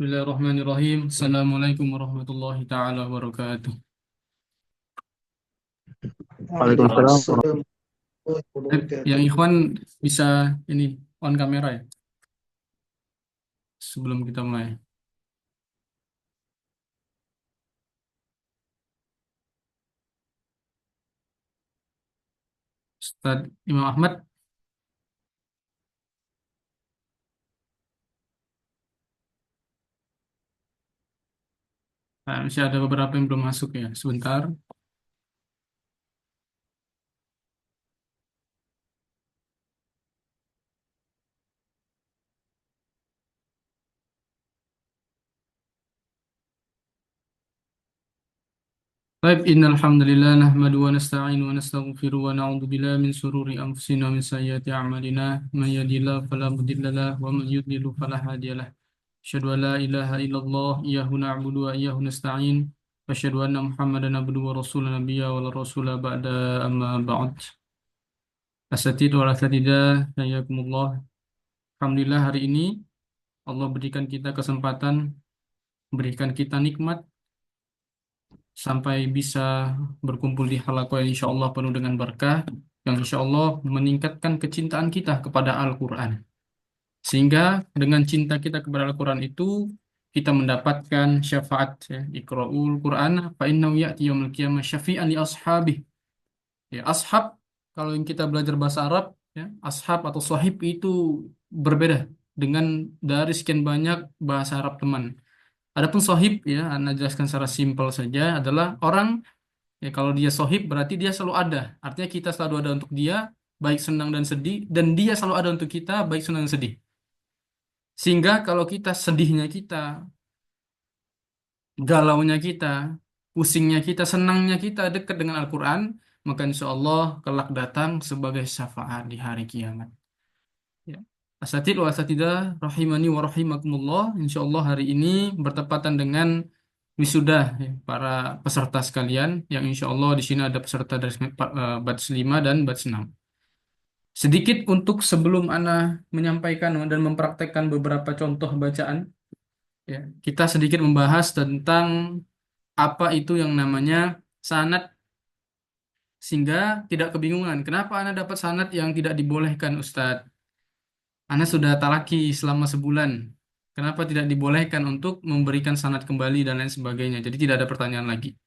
Bismillahirrahmanirrahim. Assalamualaikum warahmatullahi taala wabarakatuh. Waalaikumsalam. Waalaikumsalam warahmatullahi Yang wabarakatuh. Ikhwan bisa ini on kamera ya sebelum kita mulai. Ustaz Imam Ahmad, masih ada beberapa yang belum masuk ya. Sebentar. Baik, innal hamdalillah nahmadu wa nasta'inu wa nastaghfiru wa na'udzu billahi min shururi anfusina wa min sayyiati a'malina. May yahdihillahu fala mudilla lahu wa man yudlil fala hadiyalah. Asyhadu an la ilaha illallah iyyahu na'budu wa iyyahu nasta'in. Wa asyhadu anna Muhammadan abduhu wa rasuluhu nabiyya wa la rasula ba'da amma ba'd. Asatidz wal asatidzah, hayakumullah. Alhamdulillah hari ini Allah berikan kita kesempatan, berikan kita nikmat sampai bisa berkumpul di halaqah yang insya Allah penuh dengan berkah, yang insya Allah meningkatkan kecintaan kita kepada Al-Quran. Sehingga dengan cinta kita kepada Al-Quran itu kita mendapatkan syafaat ya. Iqra'ul Quran fa innahu ya'ti yaumil qiyamah syafi'an li ashabih. Ya, ashab kalau yang kita belajar bahasa Arab ya, ashab atau sahib itu berbeda dengan dari sekian banyak bahasa Arab teman. Adapun sahib ya, Anda jelaskan secara simpel saja adalah orang ya kalau dia sahib berarti dia selalu ada. Artinya kita selalu ada untuk dia baik senang dan sedih dan dia selalu ada untuk kita baik senang dan sedih. Sehingga kalau kita sedihnya kita, galaunya kita, pusingnya kita, senangnya kita dekat dengan Al-Quran, maka insya Allah kelak datang sebagai syafaat di hari kiamat. Ya. Asatid wa asatidah rahimani wa rahimakumullah. Insya Allah hari ini bertepatan dengan wisuda ya, para peserta sekalian yang insya Allah di sini ada peserta dari batch 5 dan batch 6. Sedikit untuk sebelum Ana menyampaikan dan mempraktekkan beberapa contoh bacaan, ya, kita sedikit membahas tentang apa itu yang namanya sanad sehingga tidak kebingungan. Kenapa Anda dapat sanad yang tidak dibolehkan, Ustadz? Anda sudah talaki selama sebulan. Kenapa tidak dibolehkan untuk memberikan sanad kembali dan lain sebagainya? Jadi tidak ada pertanyaan lagi.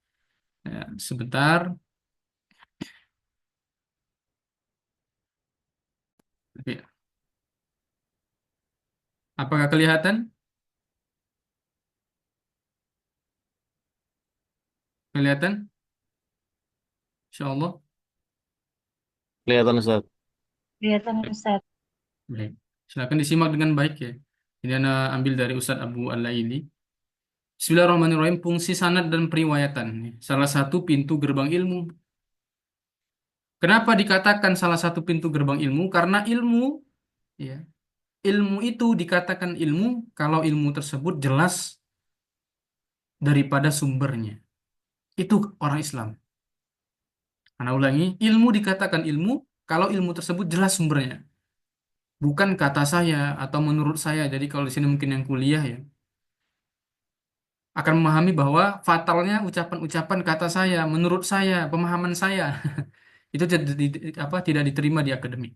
Ya, sebentar. Oke. Apakah kelihatan? Kelihatan? Insya Allah. Kelihatan Ustaz. Kelihatan Baik. Ustaz. Baik. Silakan disimak dengan baik ya. Ini Anda ambil dari Ustadz Abu Al-Laili. Bismillahirrahmanirrahim. Fungsi sanad dan periwayatan. Salah satu pintu gerbang ilmu. Kenapa dikatakan salah satu pintu gerbang ilmu? Karena ilmu, ya, ilmu itu dikatakan ilmu kalau ilmu tersebut jelas daripada sumbernya. Itu orang Islam. Karena ulangi, ilmu dikatakan ilmu kalau ilmu tersebut jelas sumbernya. Bukan kata saya atau menurut saya. Jadi kalau di sini mungkin yang kuliah ya akan memahami bahwa fatalnya ucapan-ucapan kata saya, menurut saya, pemahaman saya itu tidak diterima di akademik.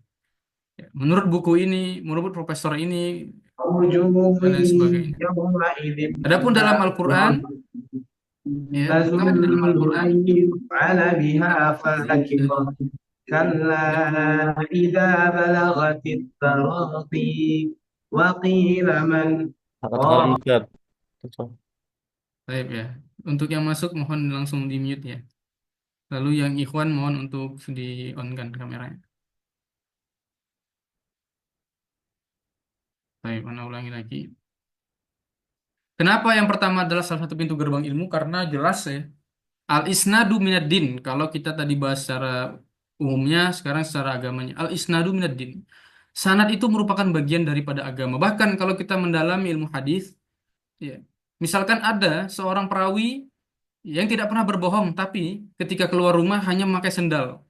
Ya, menurut buku ini, menurut profesor ini وجوه dan lain sebagainya. يومئذ Adapun dalam Al-Qur'an, ya, terutama di dalam ثم Al-Qur'an, يفعل بها فاكهة كلا إذا بلغت التراقي وقيل من Satu kali راق Ustaz. baik ya. Untuk yang masuk mohon langsung di mute ya. Lalu yang ikhwan mohon untuk di on-kan kameranya. Baik, mana ulangi lagi. Kenapa yang pertama adalah salah satu pintu gerbang ilmu? Karena jelas ya, al-isnadu minad din. Kalau kita tadi bahas secara umumnya, sekarang secara agamanya. Al-isnadu minad din. Sanad itu merupakan bagian daripada agama. Bahkan kalau kita mendalami ilmu hadis, ya, misalkan ada seorang perawi yang tidak pernah berbohong, tapi ketika keluar rumah hanya memakai sendal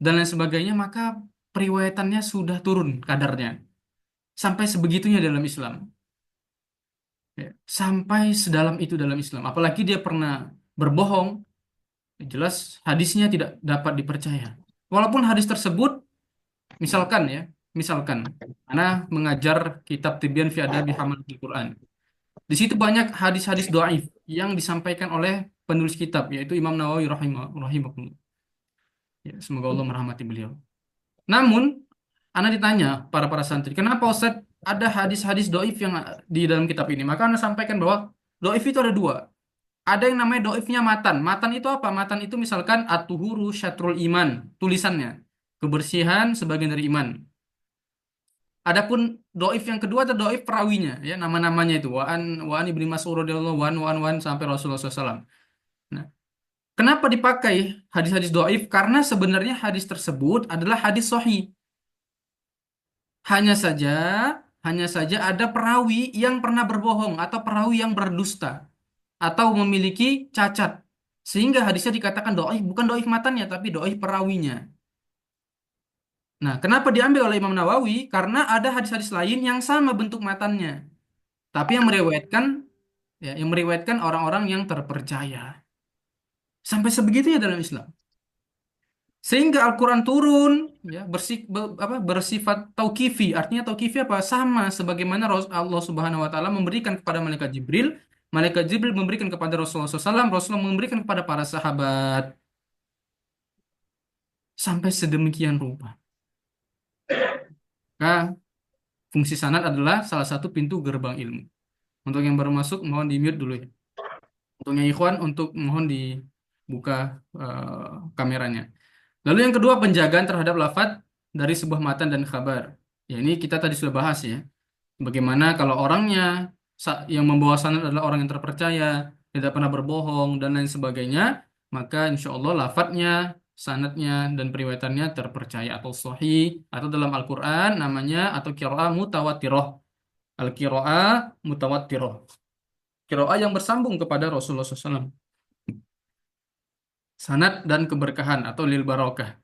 dan lain sebagainya, maka periwayatannya sudah turun kadarnya. Sampai sebegitunya dalam Islam. Ya. sampai sedalam itu dalam Islam. Apalagi dia pernah berbohong, jelas hadisnya tidak dapat dipercaya. Walaupun hadis tersebut, misalkan ya, misalkan, Ana mengajar kitab Tibyan fi Adabi Hamalatul Quran. Di situ banyak hadis-hadis dhaif yang disampaikan oleh penulis kitab, yaitu Imam Nawawi rahimahullah. Ya, semoga Allah merahmati beliau. Namun, Ana ditanya para santri, kenapa Ustaz ada hadis-hadis dhaif yang di dalam kitab ini? Maka Ana sampaikan bahwa dhaif itu ada dua. Ada yang namanya dhaifnya matan. Matan itu apa? Matan itu misalkan at-tuhuru syatrul iman, tulisannya. Kebersihan sebagian dari iman. Adapun dhaif yang kedua ada dhaif perawinya, ya nama-namanya itu Wa'an ibni Mas'ud radhiyallahu wan sampai Rasulullah SAW. Nah, kenapa dipakai hadis-hadis dhaif? Karena sebenarnya hadis tersebut adalah hadis sahih. Hanya saja, hanya saja ada perawi yang pernah berbohong atau perawi yang berdusta atau memiliki cacat. Sehingga hadisnya dikatakan dhaif, bukan dhaif matannya tapi dhaif perawinya. Nah, kenapa diambil oleh Imam Nawawi? Karena ada hadis-hadis lain yang sama bentuk matannya, tapi yang meriwayatkan ya, yang meriwayatkan orang-orang yang terpercaya. Sampai sebegitunya dalam Islam. Sehingga Al-Quran turun ya bersifat tauqifi. Artinya tauqifi apa? Sama sebagaimana Allah Subhanahu wa taala memberikan kepada malaikat Jibril memberikan kepada Rasulullah SAW, Rasulullah memberikan kepada para sahabat. Sampai sedemikian rupa. Nah, fungsi sanad adalah salah satu pintu gerbang ilmu. Untuk yang baru masuk mohon di mute dulu ya. Untuk yang ikhwan untuk mohon dibuka kameranya. Lalu yang kedua, penjagaan terhadap lafadz dari sebuah matan dan khabar. Ya, ini kita tadi sudah bahas ya. Bagaimana kalau orangnya yang membawa sanad adalah orang yang terpercaya, tidak pernah berbohong dan lain sebagainya, maka insya Allah lafadznya, sanadnya dan periwayatannya terpercaya atau sahih, atau dalam Al-Quran namanya atau qiraah mutawatirah. Al-qiraah mutawatirah. Qiraah yang bersambung kepada Rasulullah SAW. Sanad dan keberkahan atau lil barokah.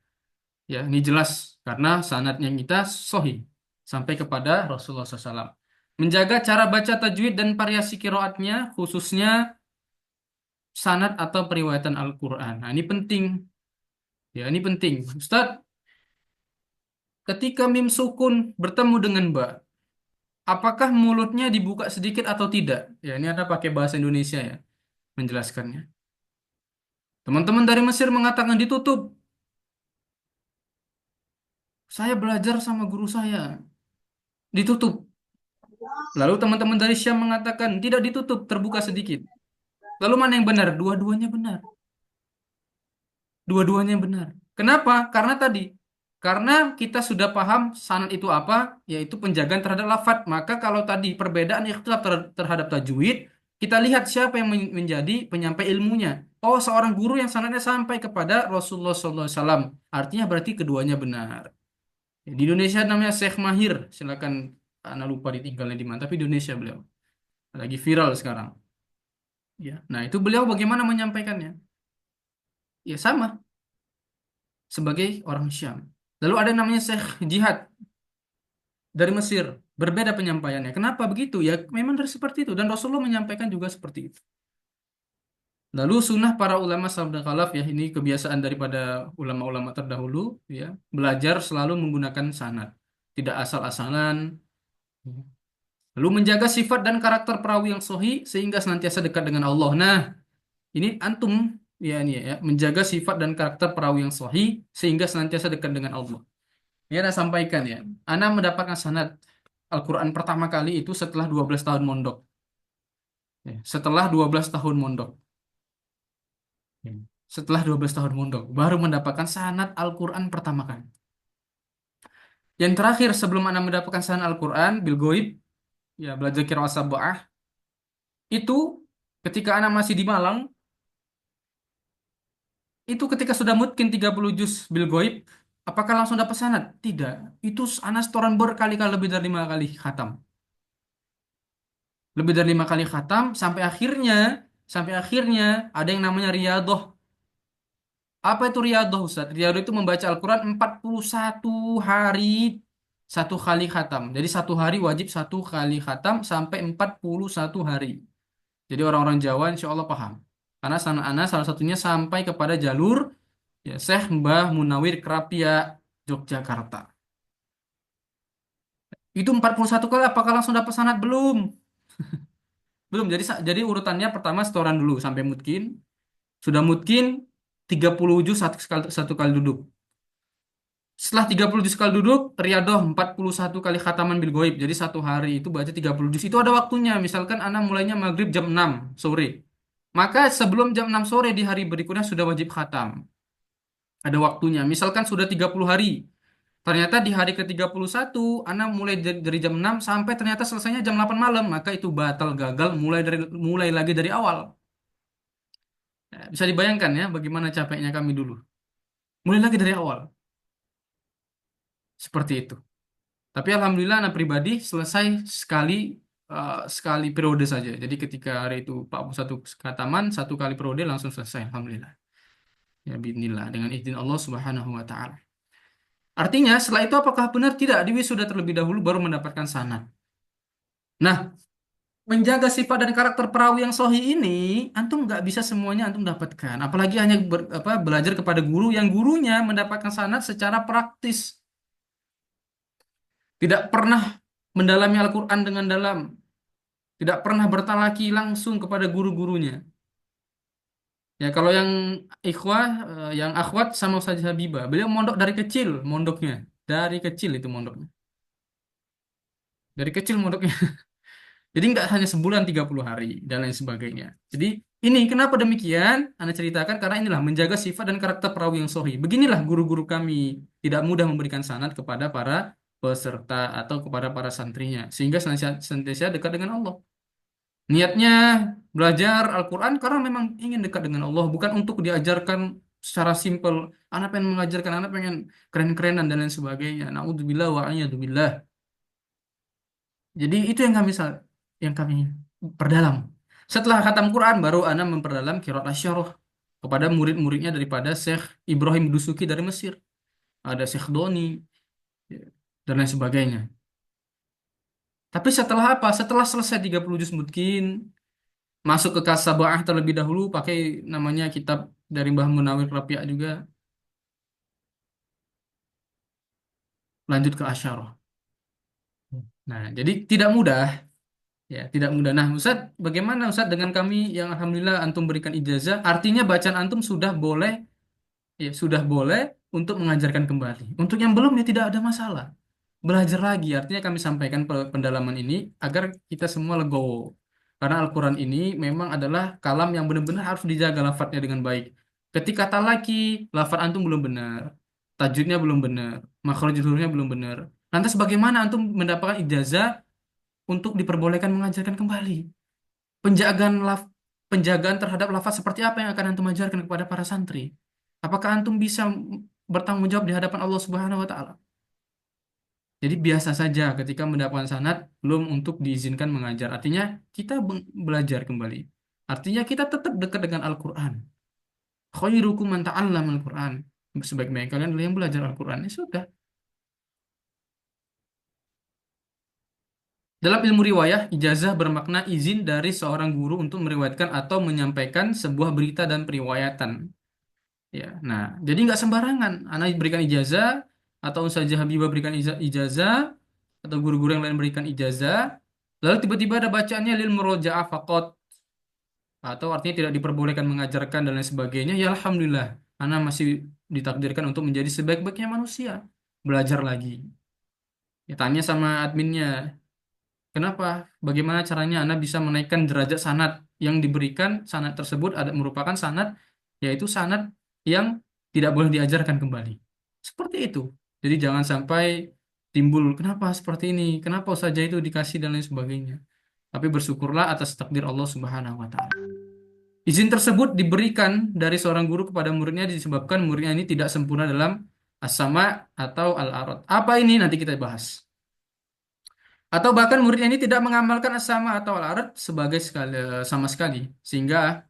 Ya, ini jelas karena sanadnya kita sahih sampai kepada Rasulullah SAW. Menjaga cara baca tajwid dan variasi qiraatnya, khususnya sanad atau periwayatan Al-Quran. Nah, ini penting. Ya, ini penting. Ustaz, ketika mim sukun bertemu dengan ba, apakah mulutnya dibuka sedikit atau tidak? Ya, ini ada pakai bahasa Indonesia ya, menjelaskannya. Teman-teman dari Mesir mengatakan ditutup. Saya belajar sama guru saya. Ditutup. Lalu teman-teman dari Syam mengatakan tidak ditutup, terbuka sedikit. Lalu mana yang benar? Dua-duanya benar. Dua-duanya benar. Kenapa? Karena kita sudah paham sanad itu apa, yaitu penjagaan terhadap lafadz. Maka kalau tadi perbedaan ikhtilaf terhadap tajwid, kita lihat siapa yang menjadi penyampai ilmunya. Oh, seorang guru yang sanadnya sampai kepada Rasulullah SAW. Artinya berarti keduanya benar. Di Indonesia namanya Syekh Mahir. Silakan, anak lupa ditinggalnya di mana. Tapi di Indonesia beliau lagi viral sekarang. Ya, nah itu beliau bagaimana menyampaikannya? Ya sama sebagai orang Syam. Lalu ada yang namanya Syekh Jihad dari Mesir. Berbeda penyampaiannya. Kenapa begitu? Ya memang dari seperti itu. Dan Rasulullah menyampaikan juga seperti itu. Lalu sunnah para ulama sabda khalaf ya, ini kebiasaan daripada ulama-ulama terdahulu ya, belajar selalu menggunakan sanad, tidak asal-asalan. Lalu menjaga sifat dan karakter perawi yang sahih sehingga senantiasa dekat dengan Allah. Nah, ini antum ya ini ya, menjaga sifat dan karakter perawi yang sahih sehingga senantiasa dekat dengan Allah. Ini Ana sampaikan ya. Ana mendapatkan sanad Al-Quran pertama kali itu setelah 12 tahun mondok. Ya, setelah 12 tahun mondok. Ya, setelah 12 tahun mondok baru mendapatkan sanad Al-Quran pertama kali. Yang terakhir sebelum Ana mendapatkan sanad Al-Quran bil ghaib, ya belajar qiraah sab'ah, itu ketika Ana masih di Malang, itu ketika sudah mungkin 30 juz bil ghaib, apakah langsung dapat sanad? Tidak. Itu Ana setoran berkali-kali lebih dari 5 kali khatam. Lebih dari 5 kali khatam sampai akhirnya ada yang namanya riyadhah. Apa itu riyadhah, Ustaz? Riyadhah itu membaca Al-Quran 41 hari satu kali khatam. Jadi satu hari wajib satu kali khatam sampai 41 hari. Jadi orang-orang Jawa insya Allah paham. Karena sanad ana salah satunya sampai kepada jalur ya Syekh Mbah Munawir Krapia Yogyakarta. Itu 41 kali apakah langsung dapat sanad? Belum. Belum. Jadi urutannya pertama setoran dulu sampai mungkin. Sudah mungkin 30 juz satu kali duduk. Setelah 30 juz sekali duduk, Riyadhah 41 kali khataman bil ghaib. Jadi satu hari itu baca 30 juz. Itu ada waktunya. Misalkan anak mulainya maghrib jam 6 sore. Maka sebelum jam 6 sore di hari berikutnya sudah wajib khatam. Ada waktunya. Misalkan sudah 30 hari. Ternyata di hari ke-31, anak mulai dari jam 6 sampai ternyata selesainya jam 8 malam. Maka itu batal gagal mulai lagi dari awal. Nah, bisa dibayangkan ya bagaimana capeknya kami dulu. Mulai lagi dari awal. Seperti itu. Tapi alhamdulillah anak pribadi selesai sekali periode saja. Jadi ketika hari itu 41 khataman, satu kali periode langsung selesai. Alhamdulillah. Ya bismillah dengan izin Allah Subhanahu wa taala. Artinya setelah itu apakah benar? Tidak, diwisuda terlebih dahulu baru mendapatkan sanad. Nah, menjaga sifat dan karakter perawi yang sahih ini antum nggak bisa semuanya antum dapatkan. Apalagi hanya belajar kepada guru yang gurunya mendapatkan sanad secara praktis. Tidak pernah mendalami Al-Quran dengan dalam. Tidak pernah bertalaki langsung kepada guru-gurunya. Ya, kalau yang ikhwah, yang akhwat sama Ustaz Habibah, beliau mondok dari kecil, mondoknya. Dari kecil itu mondoknya. Dari kecil mondoknya. Jadi nggak hanya sebulan 30 hari dan lain sebagainya. Jadi ini kenapa demikian? Anda ceritakan karena inilah menjaga sifat dan karakter perawi yang sahih. Beginilah guru-guru kami tidak mudah memberikan sanad kepada para peserta atau kepada para santrinya sehingga senantiasa dekat dengan Allah. Niatnya belajar Al-Quran karena memang ingin dekat dengan Allah, bukan untuk diajarkan secara simpel. Anak pengen mengajarkan, anak pengen keren-kerenan dan lain sebagainya. Na'udzubillah wa a'yadzubillah. Jadi itu yang kami perdalam. Setelah khatam Quran, baru anak memperdalam qiraat asyarah kepada murid-muridnya daripada Syekh Ibrahim Dusuki dari Mesir. Ada Syekh Doni, ya, dan lain sebagainya. Tapi setelah apa? Setelah selesai 30 juz mungkin masuk ke Kasabah terlebih dahulu pakai namanya kitab dari Mbah Munawir Rapi'ah juga lanjut ke Asyarah. Nah, jadi tidak mudah ya, tidak mudah. Nah, Ustaz, bagaimana Ustaz dengan kami yang alhamdulillah antum berikan ijazah? Artinya bacaan antum sudah boleh ya, sudah boleh untuk mengajarkan kembali. Untuk yang belum ya tidak ada masalah. Belajar lagi, artinya kami sampaikan pendalaman ini agar kita semua legowo. Karena Al-Quran ini memang adalah kalam yang benar-benar harus dijaga lafadznya dengan baik. Ketika talaki, lafadz antum belum benar. Tajwidnya belum benar. Makhrajul hurufnya belum benar. Lantas bagaimana antum mendapatkan ijazah untuk diperbolehkan mengajarkan kembali? Penjagaan penjagaan terhadap lafaz seperti apa yang akan antum ajarkan kepada para santri? Apakah antum bisa bertanggung jawab di hadapan Allah Subhanahu wa taala? Jadi biasa saja ketika mendapatkan sanad belum untuk diizinkan mengajar. Artinya kita belajar kembali. Artinya kita tetap dekat dengan Al-Quran. Khairukum man ta'allama Al-Quran. Sebaik-baik kalian adalah yang belajar Al-Quran. Ya sudah. Dalam ilmu riwayah, ijazah bermakna izin dari seorang guru untuk meriwayatkan atau menyampaikan sebuah berita dan periwayatan. Ya, nah, jadi nggak sembarangan. Anak berikan ijazah atau Ustazah Habibah berikan ijazah atau guru-guru yang lain berikan ijazah, lalu tiba-tiba ada bacaannya lil murojaah faqat atau artinya tidak diperbolehkan mengajarkan dan lain sebagainya. Ya alhamdulillah, anak masih ditakdirkan untuk menjadi sebaik-baiknya manusia, belajar lagi. Ya, tanya sama adminnya, kenapa? Bagaimana caranya Anda bisa menaikkan derajat sanad yang diberikan sanad tersebut ada merupakan sanad yaitu sanad yang tidak boleh diajarkan kembali. Seperti itu. Jadi jangan sampai timbul kenapa seperti ini, kenapa saja itu dikasih dan lain sebagainya. Tapi bersyukurlah atas takdir Allah Subhanahu wa taala. Izin tersebut diberikan dari seorang guru kepada muridnya disebabkan muridnya ini tidak sempurna dalam as-sama atau al-arad. Apa ini nanti kita bahas. Atau bahkan muridnya ini tidak mengamalkan as-sama atau al-arad sebagai sama sekali. Sehingga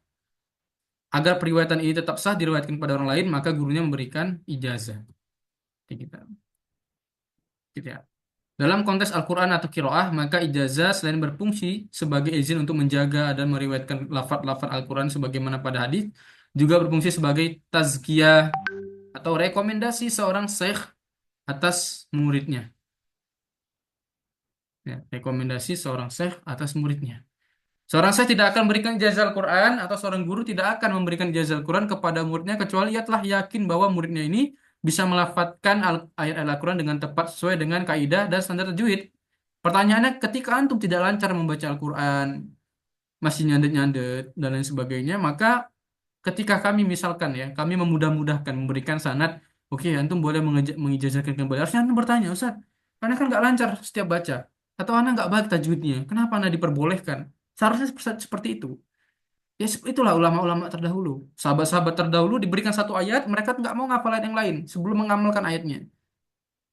agar periwayatan ini tetap sah diriwayatkan kepada orang lain, maka gurunya memberikan ijazah. Kita. Gitu ya. Dalam konteks Al-Quran atau kiroah, maka ijazah selain berfungsi sebagai izin untuk menjaga dan meriwayatkan lafaz-lafaz Al-Quran sebagaimana pada hadis, juga berfungsi sebagai tazkiyah atau rekomendasi seorang syekh atas muridnya. Ya, rekomendasi seorang syekh atas muridnya. Seorang syekh tidak akan memberikan ijazah Al-Quran atau seorang guru tidak akan memberikan ijazah Al-Quran kepada muridnya kecuali ia telah yakin bahwa muridnya ini bisa melafadzkan ayat Al-Quran dengan tepat sesuai dengan kaidah dan standar tajwid. Pertanyaannya, ketika antum tidak lancar membaca Al-Quran, masih nyandet-nyandet dan lain sebagainya, maka ketika kami misalkan ya, kami memudah-mudahkan memberikan sanad, oke, antum boleh mengijazahkan kembali. Harusnya antum bertanya, Ustaz, karena kan nggak lancar setiap baca, atau anak nggak baik tajwidnya, kenapa anak diperbolehkan? Seharusnya seperti itu. Ya, itulah ulama-ulama terdahulu. Sahabat-sahabat terdahulu diberikan satu ayat, mereka nggak mau ngafal ayat yang lain sebelum mengamalkan ayatnya.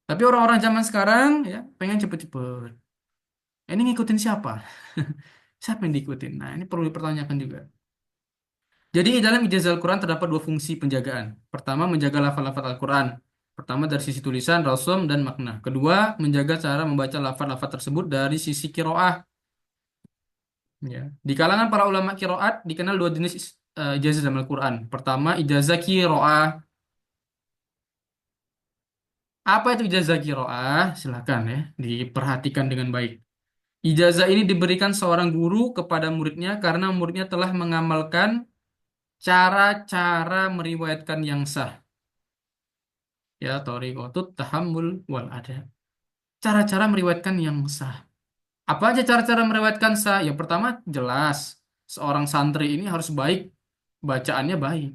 Tapi orang-orang zaman sekarang ya pengen cepet-cepet. Ini ngikutin siapa? Siapa yang diikutin? Nah, ini perlu dipertanyakan juga. Jadi dalam ijazah Al-Quran terdapat dua fungsi penjagaan. Pertama, menjaga lafaz-lafaz Al-Quran. Pertama dari sisi tulisan, rasom, dan makna. Kedua, menjaga cara membaca lafaz-lafaz tersebut dari sisi kiroah. Ya. Di kalangan para ulama kiroat dikenal dua jenis ijazah dalam Al-Quran. Pertama, ijazah kiroah. Apa itu ijazah kiroah? Silakan ya, diperhatikan dengan baik. Ijazah ini diberikan seorang guru kepada muridnya karena muridnya telah mengamalkan cara-cara meriwayatkan yang sah. Ya, thariqatut tahammul wal ada. Cara-cara meriwayatkan yang sah. Apa aja cara-cara meriwayatkan sah? Yang pertama, jelas. Seorang santri ini harus baik. Bacaannya baik.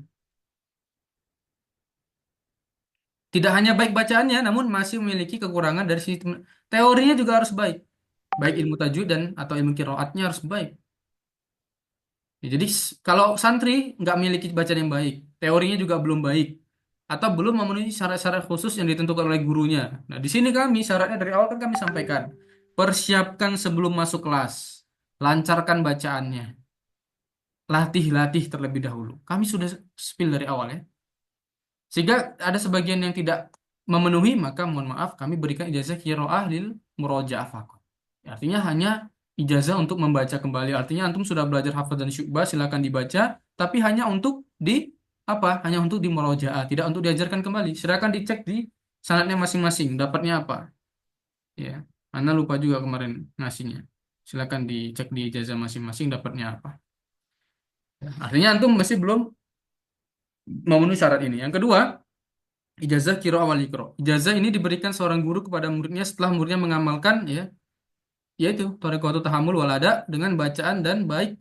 Tidak hanya baik bacaannya, namun masih memiliki kekurangan dari sisi teorinya juga harus baik. Baik ilmu tajwid dan atau ilmu qiraatnya harus baik. Ya, jadi kalau santri nggak memiliki bacaan yang baik, teorinya juga belum baik, atau belum memenuhi syarat-syarat khusus yang ditentukan oleh gurunya. Nah, di sini kami syaratnya dari awal kan kami sampaikan, persiapkan sebelum masuk kelas, lancarkan bacaannya, latih-latih terlebih dahulu. Kami sudah spill dari awal ya. Sehingga ada sebagian yang tidak memenuhi, maka mohon maaf kami berikan ijazah qiraah lil murojaah faqat. Artinya hanya ijazah untuk membaca kembali. Artinya antum sudah belajar hafal dan syu'bah silakan dibaca, tapi hanya untuk di apa? Hanya untuk di murojaah, tidak untuk diajarkan kembali. Silakan dicek di sanadnya masing-masing, dapatnya apa. Ya. Anda lupa juga kemarin ngasihnya. Silakan dicek di ijazah masing-masing dapatnya apa. Ya. Artinya antum masih belum memenuhi syarat ini. Yang kedua, ijazah kiro awal ikro. Ijazah ini diberikan seorang guru kepada muridnya setelah muridnya mengamalkan ya, yaitu thariqatu tahammul walada dengan bacaan dan baik.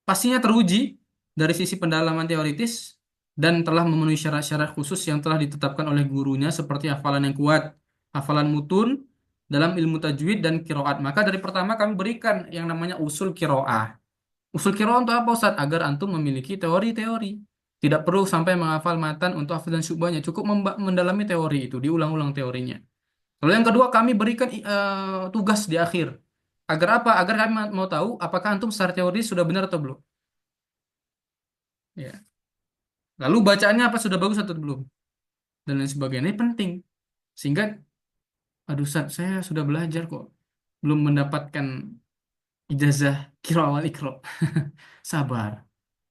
Pastinya teruji dari sisi pendalaman teoritis dan telah memenuhi syarat-syarat khusus yang telah ditetapkan oleh gurunya seperti hafalan yang kuat, hafalan mutun dalam ilmu tajwid dan kiroat. Maka dari pertama kami berikan yang namanya usul kiroah. Usul kiroah untuk apa Ustaz? Agar antum memiliki teori-teori. Tidak perlu sampai menghafal matan untuk hafal dan syubhanya. Cukup mendalami teori itu, diulang-ulang teorinya. Lalu yang kedua kami berikan tugas di akhir. Agar apa? Agar kami mau tahu apakah antum secara teori sudah benar atau belum. Ya. Lalu bacaannya apa sudah bagus atau belum? Dan lain sebagainya. Ini penting. Sehingga, aduh Ustaz, saya sudah belajar kok. Belum mendapatkan ijazah kira awal ikro. Sabar.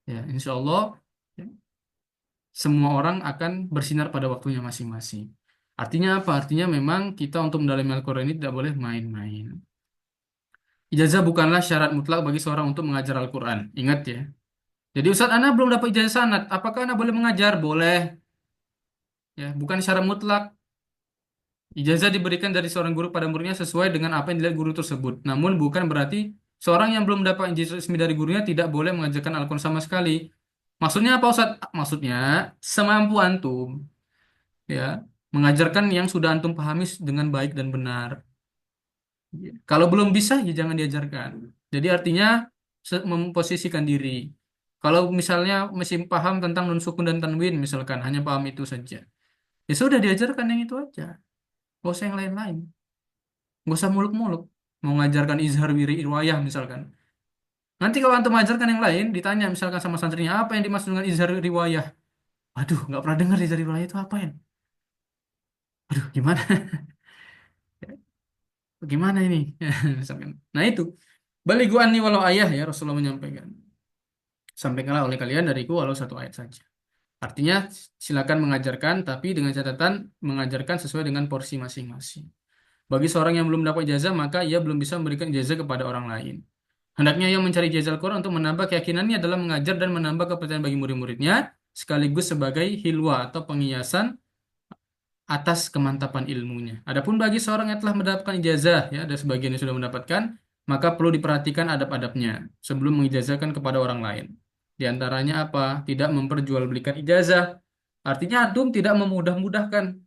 Ya, insya Allah ya, semua orang akan bersinar pada waktunya masing-masing. Artinya apa? Artinya memang kita untuk mendalami Al-Quran ini tidak boleh main-main. Ijazah bukanlah syarat mutlak bagi seorang untuk mengajar Al-Quran. Ingat ya. Jadi Ustaz, Anda belum dapat ijazah sanad. Apakah Anda boleh mengajar? Boleh. Ya, bukan syarat mutlak. Ijazah diberikan dari seorang guru pada muridnya sesuai dengan apa yang dilihat guru tersebut. Namun bukan berarti seorang yang belum dapat ijazah resmi dari gurunya tidak boleh mengajarkan Al-Quran sama sekali. Maksudnya apa Ustaz? Maksudnya semampu antum ya mengajarkan yang sudah antum pahami dengan baik dan benar. Kalau belum bisa ya jangan diajarkan. Jadi artinya memposisikan diri. Kalau misalnya masih paham tentang nun sukun dan tanwin misalkan hanya paham itu saja. Ya sudah diajarkan yang itu aja. Gak usah yang lain-lain. Gak usah muluk-muluk. Mau ngajarkan izhar wiri riwayah misalkan. Nanti kalau antum mengajarkan yang lain ditanya misalkan sama santrinya apa yang dimaksud dengan izhar riwayah. Aduh, nggak pernah dengar izhar riwayah itu apa ya? Aduh, gimana? Bagaimana ini? Misalkan. Nah itu, balighu anni walau ayah ya Rasulullah menyampaikan. Sampaikanlah oleh kalian dariku walau satu ayat saja. Artinya silakan mengajarkan, tapi dengan catatan mengajarkan sesuai dengan porsi masing-masing. Bagi seorang yang belum dapat ijazah, maka ia belum bisa memberikan ijazah kepada orang lain. Hendaknya ia mencari ijazah Al-Quran untuk menambah keyakinannya dalam mengajar dan menambah kepercayaan bagi murid-muridnya, sekaligus sebagai hilwa atau penghiasan atas kemantapan ilmunya. Adapun bagi seorang yang telah mendapatkan ijazah, ya, ada sebagian yang sudah mendapatkan, maka perlu diperhatikan adab-adabnya sebelum mengijazahkan kepada orang lain. Di antaranya apa? Tidak memperjualbelikan ijazah. Artinya antum tidak memudah-mudahkan.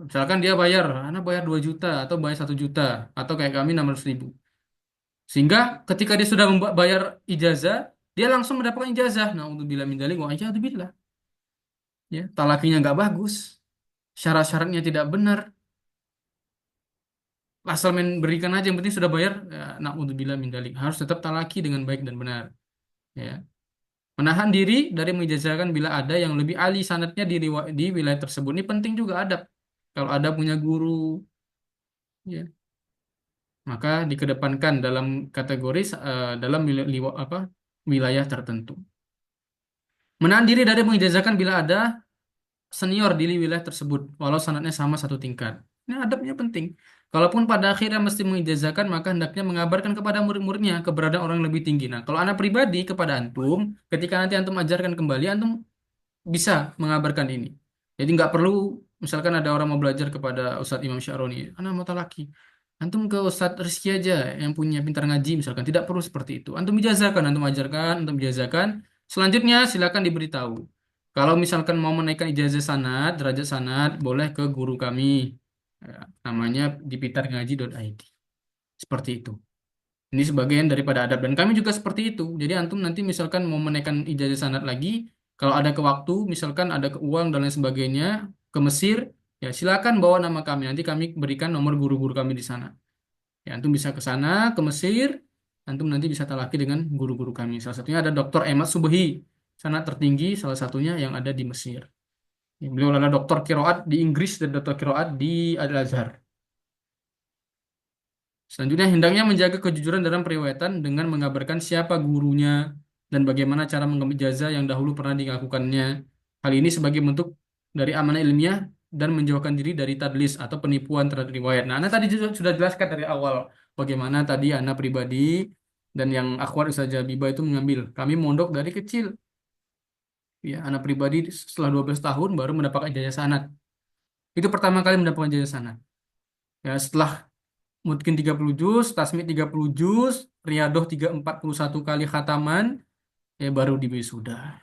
Misalkan dia bayar, anak bayar 2 juta atau bayar 1 juta atau kayak kami 600.000. Sehingga ketika dia sudah membayar ijazah, dia langsung mendapatkan ijazah. Nauzubillah min dzalik wa a'udzubillah. Ya, talakinya nggak bagus, syarat-syaratnya tidak benar, asal main berikan aja yang penting sudah bayar. Ya, naudzubillah min dzalik. Harus tetap talaki dengan baik dan benar, ya. Menahan diri dari mengijazahkan bila ada yang lebih ahli sanadnya di wilayah tersebut. Ini penting juga adab. Kalau ada punya guru, ya, maka dikedepankan dalam kategori dalam wilayah tertentu. Menahan diri dari mengijazahkan bila ada senior di wilayah tersebut, walau sanadnya sama satu tingkat. Ini adabnya penting. Kalaupun pada akhirnya mesti mengijazahkan, maka hendaknya mengabarkan kepada murid-muridnya keberadaan orang yang lebih tinggi. Nah, kalau anak pribadi kepada antum, ketika nanti antum ajarkan kembali, antum bisa mengabarkan ini. Jadi nggak perlu, misalkan ada orang mau belajar kepada Ustadz Imam Syaroni, anak mau talaki. Antum ke Ustadz Rizky aja yang punya pintar ngaji, misalkan. Tidak perlu seperti itu. Antum ijazahkan, antum ajarkan, antum ijazahkan. Selanjutnya silakan diberitahu. Kalau misalkan mau menaikkan ijazah sanad, derajat sanad, boleh ke guru kami. Ya, namanya di pitarngaji.id. Seperti itu. Ini sebagian daripada adab. Dan kami juga seperti itu. Jadi antum nanti misalkan mau menaikkan ijazah sanad lagi, kalau ada ke waktu, misalkan ada ke uang dan lain sebagainya, ke Mesir, ya silakan bawa nama kami. Nanti kami berikan nomor guru-guru kami di sana. Ya, antum bisa ke sana, ke Mesir, antum nanti bisa talaki dengan guru-guru kami. Salah satunya ada Dr. Ahmad Subhi, sanad tertinggi salah satunya yang ada di Mesir. Ya, beliau adalah doktor kiroat di Inggris dan doktor kiroat di Al-Azhar. Selanjutnya, hendaknya menjaga kejujuran dalam periwayatan dengan mengabarkan siapa gurunya dan bagaimana cara mengambil yang dahulu pernah dilakukannya. Hal ini sebagai bentuk dari amanah ilmiah dan menjauhkan diri dari tadlis atau penipuan terhadap riwayat. Nah, Anda tadi juga sudah jelaskan dari awal bagaimana tadi Anda pribadi dan yang akhwat Ustazah Biba itu mengambil. Kami mondok dari kecil. Ya, anak pribadi setelah 12 tahun baru mendapatkan ijazah sanad. Itu pertama kali mendapatkan ijazah sanad. Ya, setelah mungkin 30 juz, tasmid 30 juz, riadoh 41 kali khataman, ya baru di wisuda.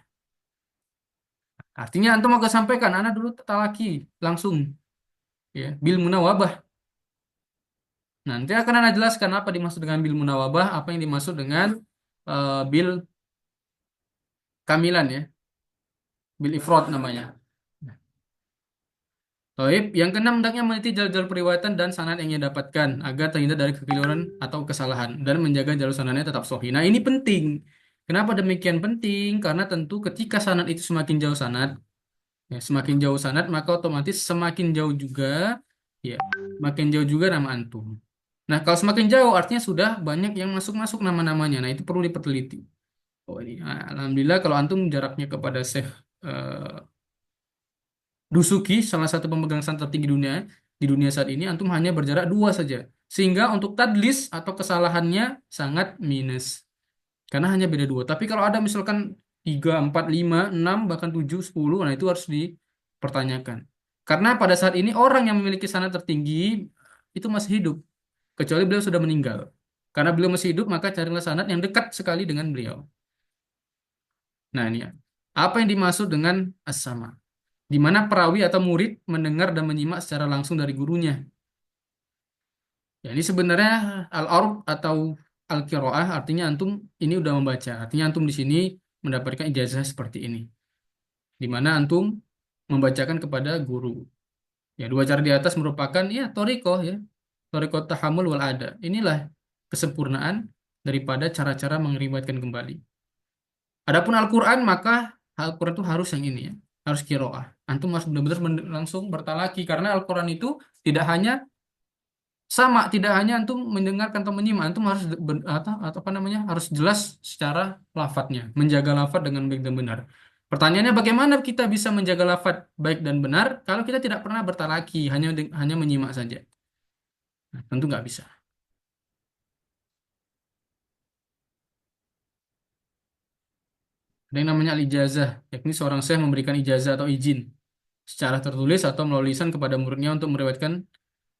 Artinya antum mau sampaikan, anak dulu talaki langsung, ya, bil munawabah. Nanti akan anak jelaskan apa dimaksud dengan bil munawabah, apa yang dimaksud dengan bil kamilan, ya, bil ifrad namanya. Baik, yang keenam hendaknya meneliti jalur-jalur periwayatan dan sanad yang ia dapatkan agar terhindar dari kekeliruan atau kesalahan dan menjaga jalur sanadnya tetap sahih. Nah, ini penting. Kenapa demikian penting? Karena tentu ketika sanad itu semakin jauh sanad, ya, semakin jauh sanad maka otomatis semakin jauh juga, ya, makin jauh juga nama antum. Nah, kalau semakin jauh artinya sudah banyak yang masuk-masuk nama-namanya. Nah, itu perlu diperteliti. Oh, ini alhamdulillah kalau antum jaraknya kepada Syekh Dusuki, salah satu pemegang saham tertinggi di dunia saat ini, antum hanya berjarak 2 saja. Sehingga untuk tadlis atau kesalahannya sangat minus. Karena hanya beda 2. Tapi kalau ada misalkan 3, 4, 5, 6, bahkan 7, 10, nah itu harus dipertanyakan. Karena pada saat ini orang yang memiliki sanad tertinggi itu masih hidup. Kecuali beliau sudah meninggal. Karena beliau masih hidup, maka carilah sanad yang dekat sekali dengan beliau. Nah ini ya. Apa yang dimaksud dengan as-sama? Di mana perawi atau murid mendengar dan menyimak secara langsung dari gurunya. Ya, ini sebenarnya al-arb atau al-qiraah artinya antum ini udah membaca. Artinya antum di sini mendapatkan ijazah seperti ini. Di mana antum membacakan kepada guru. Ya, 2 cara di atas merupakan ya torikoh, ya. Torikoh tahamul wal ada. Inilah kesempurnaan daripada cara-cara meriwayatkan kembali. Adapun Al-Qur'an maka Al-Qur'an itu harus yang ini, ya. Harus qiraah. Antum harus benar-benar langsung bertalaki karena Al-Qur'an itu tidak hanya Sama, tidak hanya antum mendengarkan atau menyimak, antum harus atau apa namanya, harus jelas secara lafadznya, menjaga lafadz dengan baik dan benar. Pertanyaannya, bagaimana kita bisa menjaga lafadz baik dan benar kalau kita tidak pernah bertalaki, hanya menyimak saja? Nah, tentu nggak bisa. Ada yang namanya al-ijazah, yakni seorang syekh memberikan ijazah atau izin secara tertulis atau melalui lisan kepada muridnya untuk meriwayatkan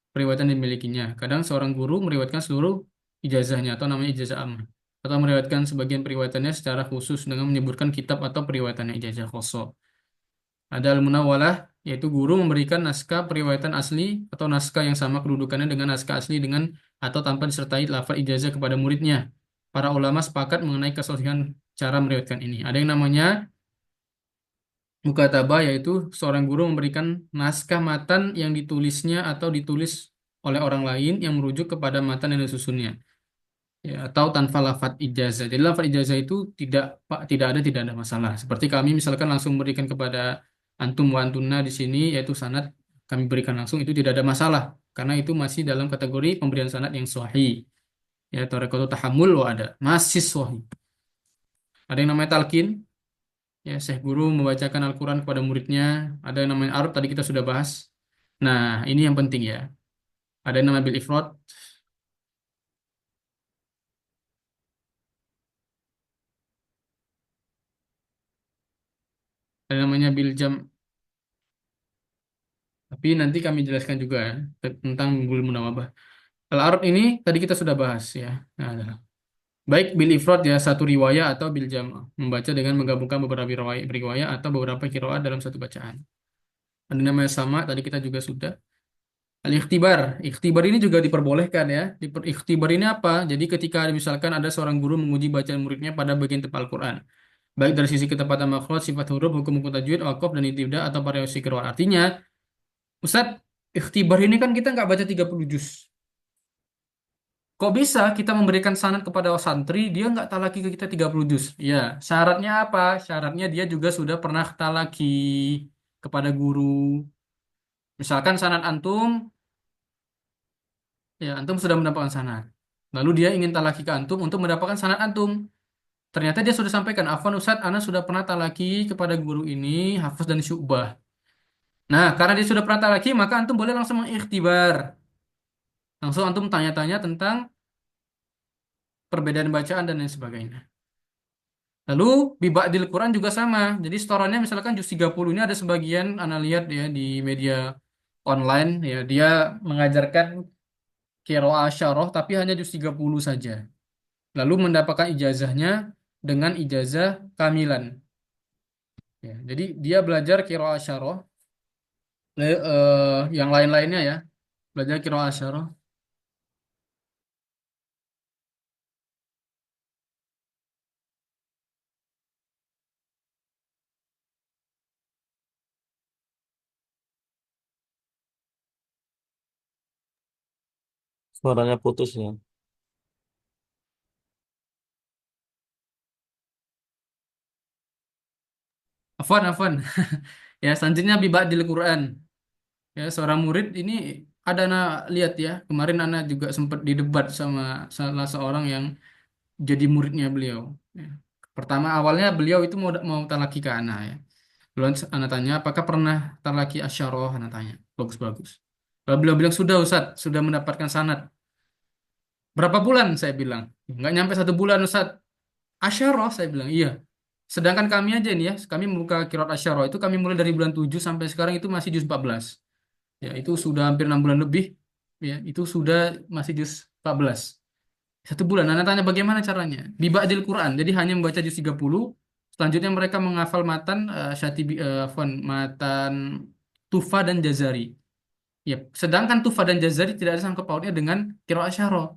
periwayatan yang dimilikinya. Kadang seorang guru meriwayatkan seluruh ijazahnya atau namanya ijazah ammah, atau meriwayatkan sebagian periwayatannya secara khusus dengan menyebutkan kitab atau periwayatannya ijazah khoso. Ada al-munawwalah, yaitu guru memberikan naskah periwayatan asli atau naskah yang sama kedudukannya dengan naskah asli dengan atau tanpa disertai lafaz ijazah kepada muridnya. Para ulama sepakat mengenai kesahihan cara meriwayatkan ini. Ada yang namanya mukatabah, yaitu seorang guru memberikan naskah matan yang ditulisnya atau ditulis oleh orang lain yang merujuk kepada matan yang disusunnya, ya, atau tanpa lafadz ijazah. Jadi lafadz ijazah itu tidak ada masalah. Seperti kami misalkan langsung berikan kepada antum wa antuna di sini, yaitu sanad kami berikan langsung, itu tidak ada masalah karena itu masih dalam kategori pemberian sanad yang sahih. Ya, tarekatu tahammul ada masih sahih. Ada yang namanya talqin. Ya, Syekh guru membacakan Al-Quran kepada muridnya. Ada yang namanya arab, tadi kita sudah bahas. Nah, ini yang penting ya. Ada yang namanya bil ifrad, ada yang namanya bil jam. Tapi nanti kami jelaskan juga ya, tentang gul munawabah. Al-arab ini tadi kita sudah bahas ya. Nah, baik bil ifrad ya, satu riwayat, atau bil jam, membaca dengan menggabungkan beberapa riwayat atau beberapa qiraat dalam satu bacaan. Ada yang namanya sama, tadi kita juga sudah. Al-ikhtibar. Ikhtibar ini juga diperbolehkan ya. Ikhtibar ini apa? Jadi ketika misalkan ada seorang guru menguji bacaan muridnya pada bagian tepat Al-Quran. Baik dari sisi ketepatan makhraj, sifat huruf, hukum-hukum tajwid, wakaf, dan ibtidah atau variasi qiraat. Artinya, Ustaz, ikhtibar ini kan kita nggak baca 30 juz. Kok bisa kita memberikan sanad kepada santri, dia nggak talaki ke kita 30 juz? Ya, syaratnya apa? Syaratnya dia juga sudah pernah talaki kepada guru. Misalkan sanad antum, ya, antum sudah mendapatkan sanad. Lalu dia ingin talaki ke antum untuk mendapatkan sanad antum. Ternyata dia sudah sampaikan, Afwan Ustadz, ana sudah pernah talaki kepada guru ini, Hafiz dan Syu'bah. Nah, karena dia sudah pernah talaki, maka antum boleh langsung mengikhtibar. Langsung antum tanya-tanya tentang perbedaan bacaan dan lain sebagainya. Lalu, biba'dil Quran juga sama. Jadi, setorannya misalkan juz 30 ini ada sebagian, ana lihat ya di media online, ya, dia mengajarkan qiraah syarah, tapi hanya juz 30 saja. Lalu mendapatkan ijazahnya dengan ijazah kamilan. Ya, jadi dia belajar qiraah asyarah, yang lain-lainnya ya, belajar qiraah asyarah. Suaranya putus ya. Afwan, afwan. Ya, selanjutnya bibadil Quran. Ya, seorang murid ini ada anak lihat ya, kemarin anak juga sempat didebat sama salah seorang yang jadi muridnya beliau. Ya. Pertama awalnya beliau itu mau talaki ke anak ya. Lalu anak tanya, apakah pernah talaki asyarah? Anak tanya. Bagus-bagus. Lalu beliau bilang, sudah Ustaz, sudah mendapatkan sanad. Berapa bulan? Saya bilang. Nggak nyampe 1 bulan Ustaz. Asyarah? Saya bilang, iya. Sedangkan kami aja nih ya, kami membuka kirat asyarah itu kami mulai dari bulan 7 sampai sekarang itu masih juz 14. Ya, itu sudah hampir 6 bulan lebih. Ya, itu sudah masih juz 14. 1 bulan. Anak tanya bagaimana caranya? Biba'dil Quran. Jadi hanya membaca juz 30. Selanjutnya mereka menghafal matan Syatibi, matan Tufa dan Jazari. Ya, sedangkan Tufa dan Jazari tidak ada sangkut pautnya dengan qiraat asyarah.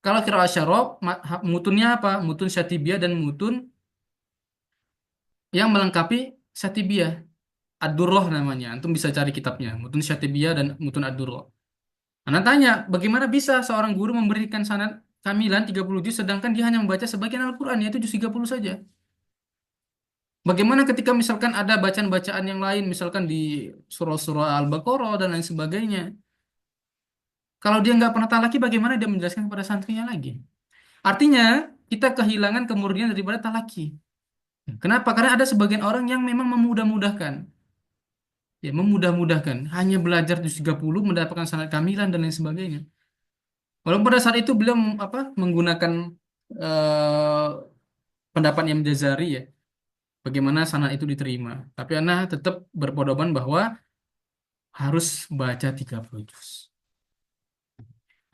Kalau qiraat asyarah, mutunnya apa? Mutun Syatibiyah dan mutun yang melengkapi Syatibiyah. Ad-Durrah namanya. Antum bisa cari kitabnya. Mutun Syatibiyah dan mutun Ad-Durrah. Anak tanya, bagaimana bisa seorang guru memberikan sanad kamilan 30 juz sedangkan dia hanya membaca sebagian Al-Quran, yaitu juz 30 saja. Bagaimana ketika misalkan ada bacaan-bacaan yang lain, misalkan di surah-surah Al-Baqarah dan lain sebagainya. Kalau dia nggak pernah talaki, bagaimana dia menjelaskan kepada santrinya lagi? Artinya, kita kehilangan kemurnian daripada talaki. Kenapa? Karena ada sebagian orang yang memang memudah-mudahkan. Ya, memudah-mudahkan. Hanya belajar juz 30, mendapatkan sanad kamilan dan lain sebagainya. Walaupun pada saat itu beliau menggunakan eh, pendapat Imam Jazari ya, bagaimana sanad itu diterima. Tapi ana tetap berpedoman bahwa harus baca 30 juz.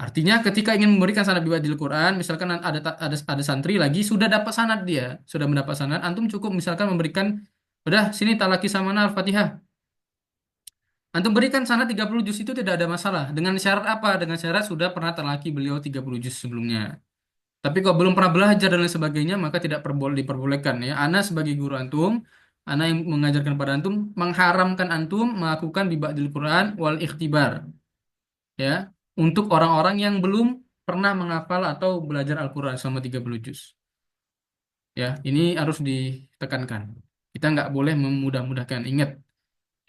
Artinya ketika ingin memberikan sanad biwadil Quran, misalkan ada santri lagi sudah dapat sanad dia, sudah mendapat sanad, antum cukup misalkan memberikan, udah sini talaki samana Al-Fatihah. Antum berikan sanad 30 juz itu tidak ada masalah. Dengan syarat apa? Dengan syarat sudah pernah talaki beliau 30 juz sebelumnya. Tapi kalau belum pernah belajar dan lain sebagainya, maka tidak diperbolehkan ya. Ana sebagai guru antum, ana yang mengajarkan pada antum, mengharamkan antum melakukan bibadil Quran wal ikhtibar ya, untuk orang-orang yang belum pernah menghafal atau belajar Al-Quran selama 30 juz. Ya, ini harus ditekankan. Kita nggak boleh memudah-mudahkan. Ingat,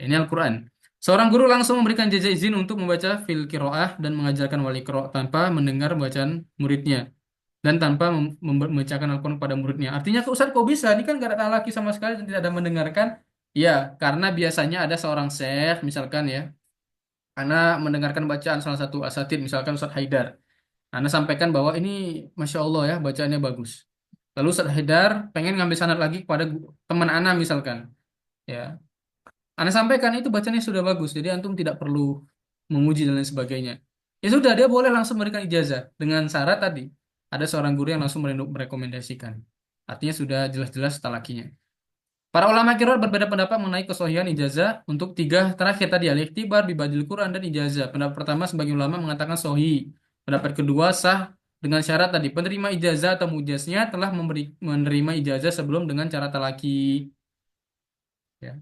ini Al-Quran. Seorang guru langsung memberikan jazah izin untuk membaca fil qiraah dan mengajarkan wali qiraah tanpa mendengar bacaan muridnya dan tanpa membacakan Al-Quran pada muridnya. Artinya, Ustaz kok bisa? Ini kan gak ada laki sama sekali dan tidak ada mendengarkan. Ya, karena biasanya ada seorang syekh, misalkan ya, Ana mendengarkan bacaan salah satu asatid, misalkan Ustaz Haidar. Ana sampaikan bahwa ini, Masya Allah ya, bacaannya bagus. Lalu Ustaz Haidar pengen ngambil sanad lagi kepada teman Ana misalkan. Ya, Ana sampaikan itu bacanya sudah bagus, jadi antum tidak perlu menguji dan lain sebagainya. Ya sudah, dia boleh langsung memberikan ijazah dengan syarat tadi. Ada seorang guru yang langsung merekomendasikan. Artinya sudah jelas-jelas talakinya. Para ulama kiroat berbeda pendapat mengenai kesohihan ijazah untuk tiga terakhir tadi, al-iktibar, bibadil Quran, dan ijazah. Pendapat pertama sebagian ulama mengatakan sohi. Pendapat kedua sah dengan syarat tadi, penerima ijazah atau mujaznya telah menerima ijazah sebelum dengan cara talaki. Ya.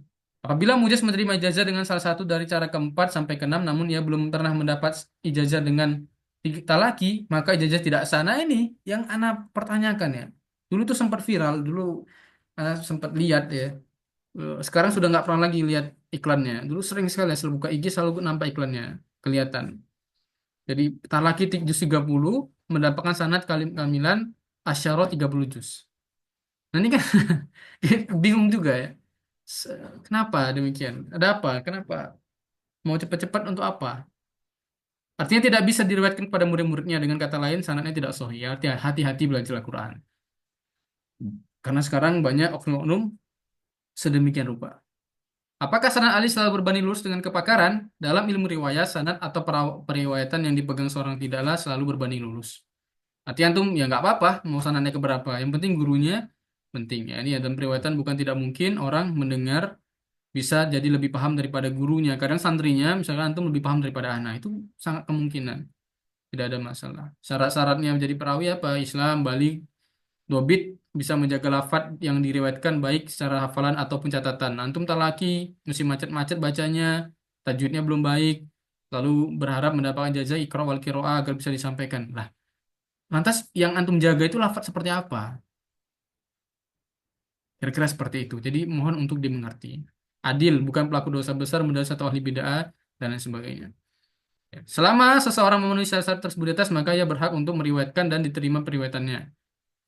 Apabila mujaz menerima ijazah dengan salah satu dari cara keempat sampai keenam, namun ia belum pernah mendapat ijazah dengan talaki, maka ijazah tidak sah. Nah ini yang anak pertanyakan ya. Dulu tuh sempat viral, dulu anak sempat lihat ya. Sekarang sudah nggak pernah lagi lihat iklannya. Dulu sering sekali ya, selalu buka IG selalu nampak iklannya, kelihatan. Jadi talaki juz 30 mendapatkan sanad kamilan asyara 30 juz. Nah ini kan bingung juga ya. Se- Kenapa demikian? Ada apa? Kenapa? Mau cepat-cepat untuk apa? Artinya tidak bisa diriwayatkan kepada murid-muridnya, dengan kata lain sanadnya tidak sahih. Artinya hati-hati belajar Al-Quran. Karena sekarang banyak oknum-oknum sedemikian rupa. Apakah sanad Ali selalu berbanding lurus dengan kepakaran? Dalam ilmu riwayat, sanad atau periwayatan yang dipegang seorang tidaklah selalu berbanding lurus. Artinya antum ya nggak apa-apa mau sanadnya keberapa. Yang penting gurunya penting ya. Ini dalam periwayatan bukan tidak mungkin orang mendengar bisa jadi lebih paham daripada gurunya. Kadang santrinya, misalkan antum lebih paham daripada anak, itu sangat kemungkinan. Tidak ada masalah. Syarat-syaratnya menjadi perawi apa? Islam, balik, dobit, bisa menjaga lafadz yang diriwayatkan baik secara hafalan ataupun catatan. Antum talaki, mesti macet-macet bacanya, tajwidnya belum baik, lalu berharap mendapatkan jazah ikra wal qiraah agar bisa disampaikan. Lah, lantas yang antum jaga itu lafadz seperti apa? Kira-kira seperti itu. Jadi mohon untuk dimengerti. Adil, bukan pelaku dosa besar, mendosa atau ahli bid'ah, dan lain sebagainya. Ya. Selama seseorang memenuhi syarat tersebut di atas, maka ia berhak untuk meriwayatkan dan diterima periwayatannya.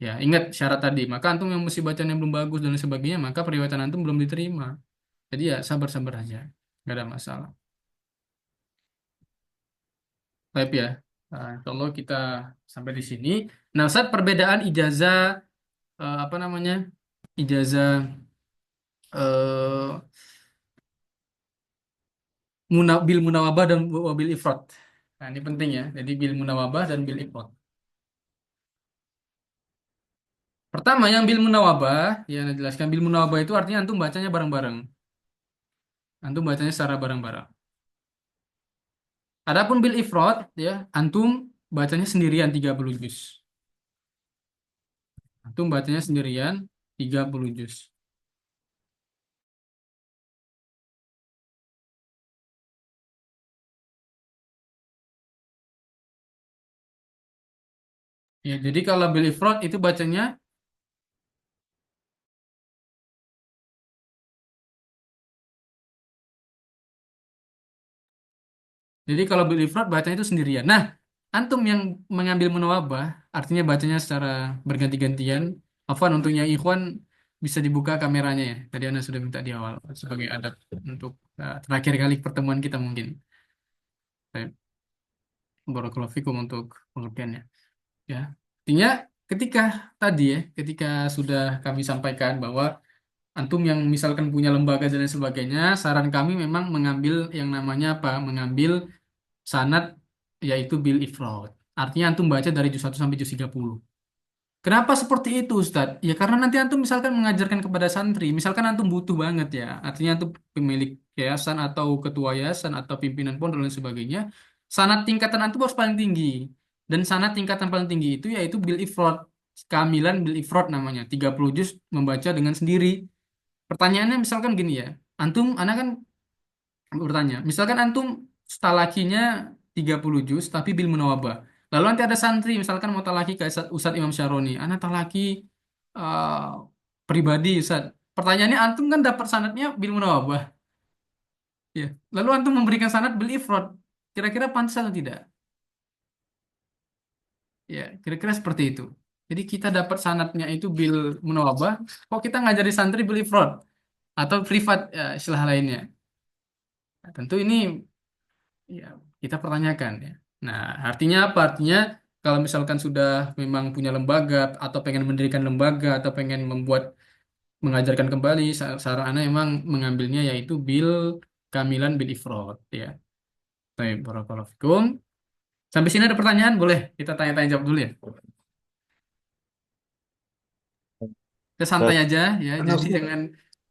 Ya, ingat syarat tadi. Maka antum yang mesti bacanya belum bagus dan lain sebagainya, maka periwayatan antum belum diterima. Jadi ya sabar-sabar aja. Nggak ada masalah. Baik ya. Nah, kalau kita sampai di sini. Nah, saat perbedaan ijazah, apa namanya? Ijazah eh, bil munawabah dan bil ifrad. Nah, ini penting ya. Jadi bil munawabah dan bil ifrad. Pertama yang bil munawabah, yang dijelaskan bil munawabah itu artinya antum bacanya bareng-bareng. Antum bacanya secara bareng-bareng. Adapun bil ifrad ya, antum bacanya sendirian 30 juz. Antum bacanya sendirian 30 juz. Ya, jadi kalau bil ifrad itu bacanya Jadi kalau bil ifrad bacanya itu sendirian. Nah, antum yang mengambil munawabah, artinya bacanya secara berganti-gantian. Afwan untuk yang ikhwan bisa dibuka kameranya ya. Tadi Anda sudah minta di awal sebagai adab untuk terakhir kali pertemuan kita mungkin. Baik, barakallahu fikum untuk pengertiannya. Ya, artinya ketika tadi ya, ketika sudah kami sampaikan bahwa antum yang misalkan punya lembaga dan lain sebagainya, saran kami memang mengambil yang namanya apa? Mengambil sanad yaitu bil ifrad. Artinya antum baca dari juz 1 sampai juz 30. Kenapa seperti itu, Ustadz? Ya karena nanti antum misalkan mengajarkan kepada santri, misalkan antum butuh banget ya, artinya antum pemilik yayasan atau ketua yayasan atau pimpinan pondok dan lain sebagainya, sanad tingkatan antum harus paling tinggi. Dan sanad tingkatan paling tinggi itu yaitu bil ifrad. Kamilan bil ifrad namanya, 30 juz membaca dengan sendiri. Pertanyaannya misalkan gini ya, antum, anak kan bertanya, misalkan antum talakinya 30 juz tapi bil munawabah. Lalu nanti ada santri misalkan mau talaki ke Ustadz Imam Syaroni, anak talaki eh, pribadi Ustadz. Pertanyaannya antum kan dapat sanadnya bil munawabah. Ya. Lalu antum memberikan sanad bil ifrad. Kira-kira pantas atau tidak? Ya, kira-kira seperti itu. Jadi kita dapat sanadnya itu bil munawabah, kok kita ngajari santri bil ifrad atau privat ya, istilah lainnya. Nah, tentu ini ya, kita pertanyakan ya. Nah, artinya apa? Artinya kalau misalkan sudah memang punya lembaga atau pengen mendirikan lembaga atau pengen membuat mengajarkan kembali, saran Anda memang mengambilnya yaitu bil kamilan bil ifrad ya. Baik, barakallahu fikum. Sampai sini ada pertanyaan, boleh kita tanya-tanya jawab dulu ya. Kita santai Ustaz, aja ya, jadi jangan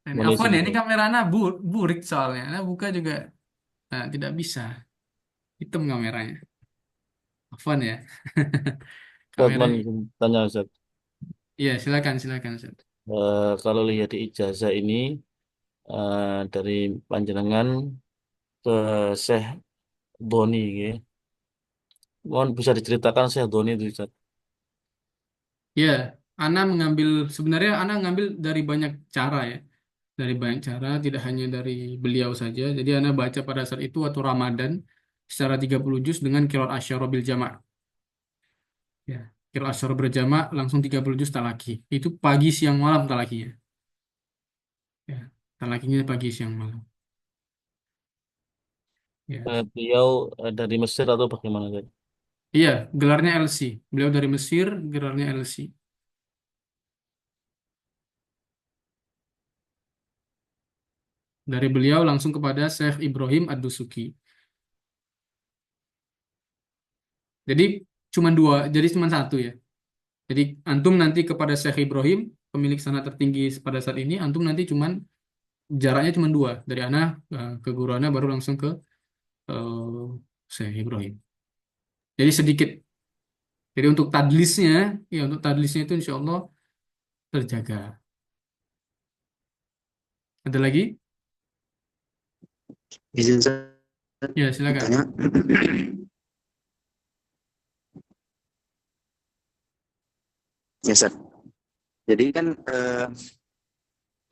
ini mohon apa izin nih? Ini Ustaz. kamera Anda burik soalnya. Nah, buka juga tidak bisa. Hitam kameranya. Afwan ya. Ustaz, Kamera. mohon izin tanya Ustaz. Iya, silakan silakan. Ustaz. Kalau lihat di ijazah ini dari panjenengan ke Syekh Doni, ya. Mohon bisa diceritakan Syekh Doni itu Ustaz. Ya, Ana mengambil sebenarnya Ana ngambil dari banyak cara ya, dari banyak cara, tidak hanya dari beliau saja. Jadi Ana baca pada saat itu waktu Ramadan secara 30 juz dengan qiraat asyara bil jama'. Ya, qiraat asyara berjama' langsung 30 juz talaki. Itu pagi siang malam talakinya. Ya, talakinya pagi siang malam. Ya. Beliau dari Mesir atau bagaimana Ustaz? Iya, gelarnya LC. Beliau dari Mesir, gelarnya LC. Dari beliau langsung kepada Syekh Ibrahim Ad-Dusuki. Jadi cuma dua, jadi cuma satu ya. Jadi antum nanti kepada Syekh Ibrahim, pemilik sanad tertinggi pada saat ini, antum nanti cuman jaraknya cuma dua. Dari ana ke guru ana baru langsung ke eh, Syekh Ibrahim. Jadi sedikit. Jadi untuk tadlisnya, ya untuk tadlisnya itu insya Allah terjaga. Ada lagi? Izin saya Ya silakan. tanya. Ya, Sir. Jadi kan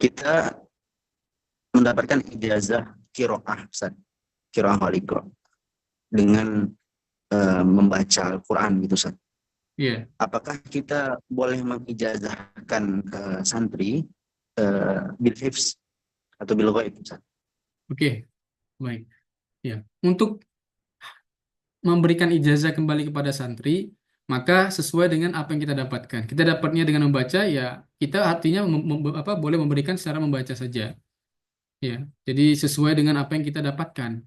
kita mendapatkan ijazah kiroah, Ustaz. Kiroah wal iqra dengan membaca Al-Quran gitu, Ustaz. Iya, Apakah kita boleh mengijazahkan ke santri bil hifz atau bil ghaib, Ustaz? oke, baik. Ya, untuk memberikan ijazah kembali kepada santri, maka sesuai dengan apa yang kita dapatkan. Kita dapatnya dengan membaca, ya kita artinya boleh memberikan secara membaca saja. Ya, jadi sesuai dengan apa yang kita dapatkan.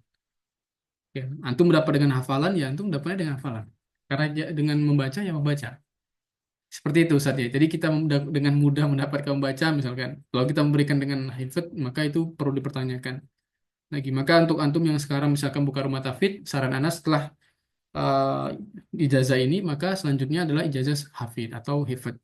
Ya, antum dapat dengan hafalan, ya antum dapatnya dengan hafalan. Karena dengan membaca, ya membaca. Seperti itu Ustaz ya. Jadi kita dengan mudah mendapatkan membaca, misalkan. Kalau kita memberikan dengan hifdz, maka itu perlu dipertanyakan lagi. Maka untuk antum yang sekarang misalkan buka rumah tafid, saran Anas setelah ijazah ini, maka selanjutnya adalah ijazah hafid atau hifdz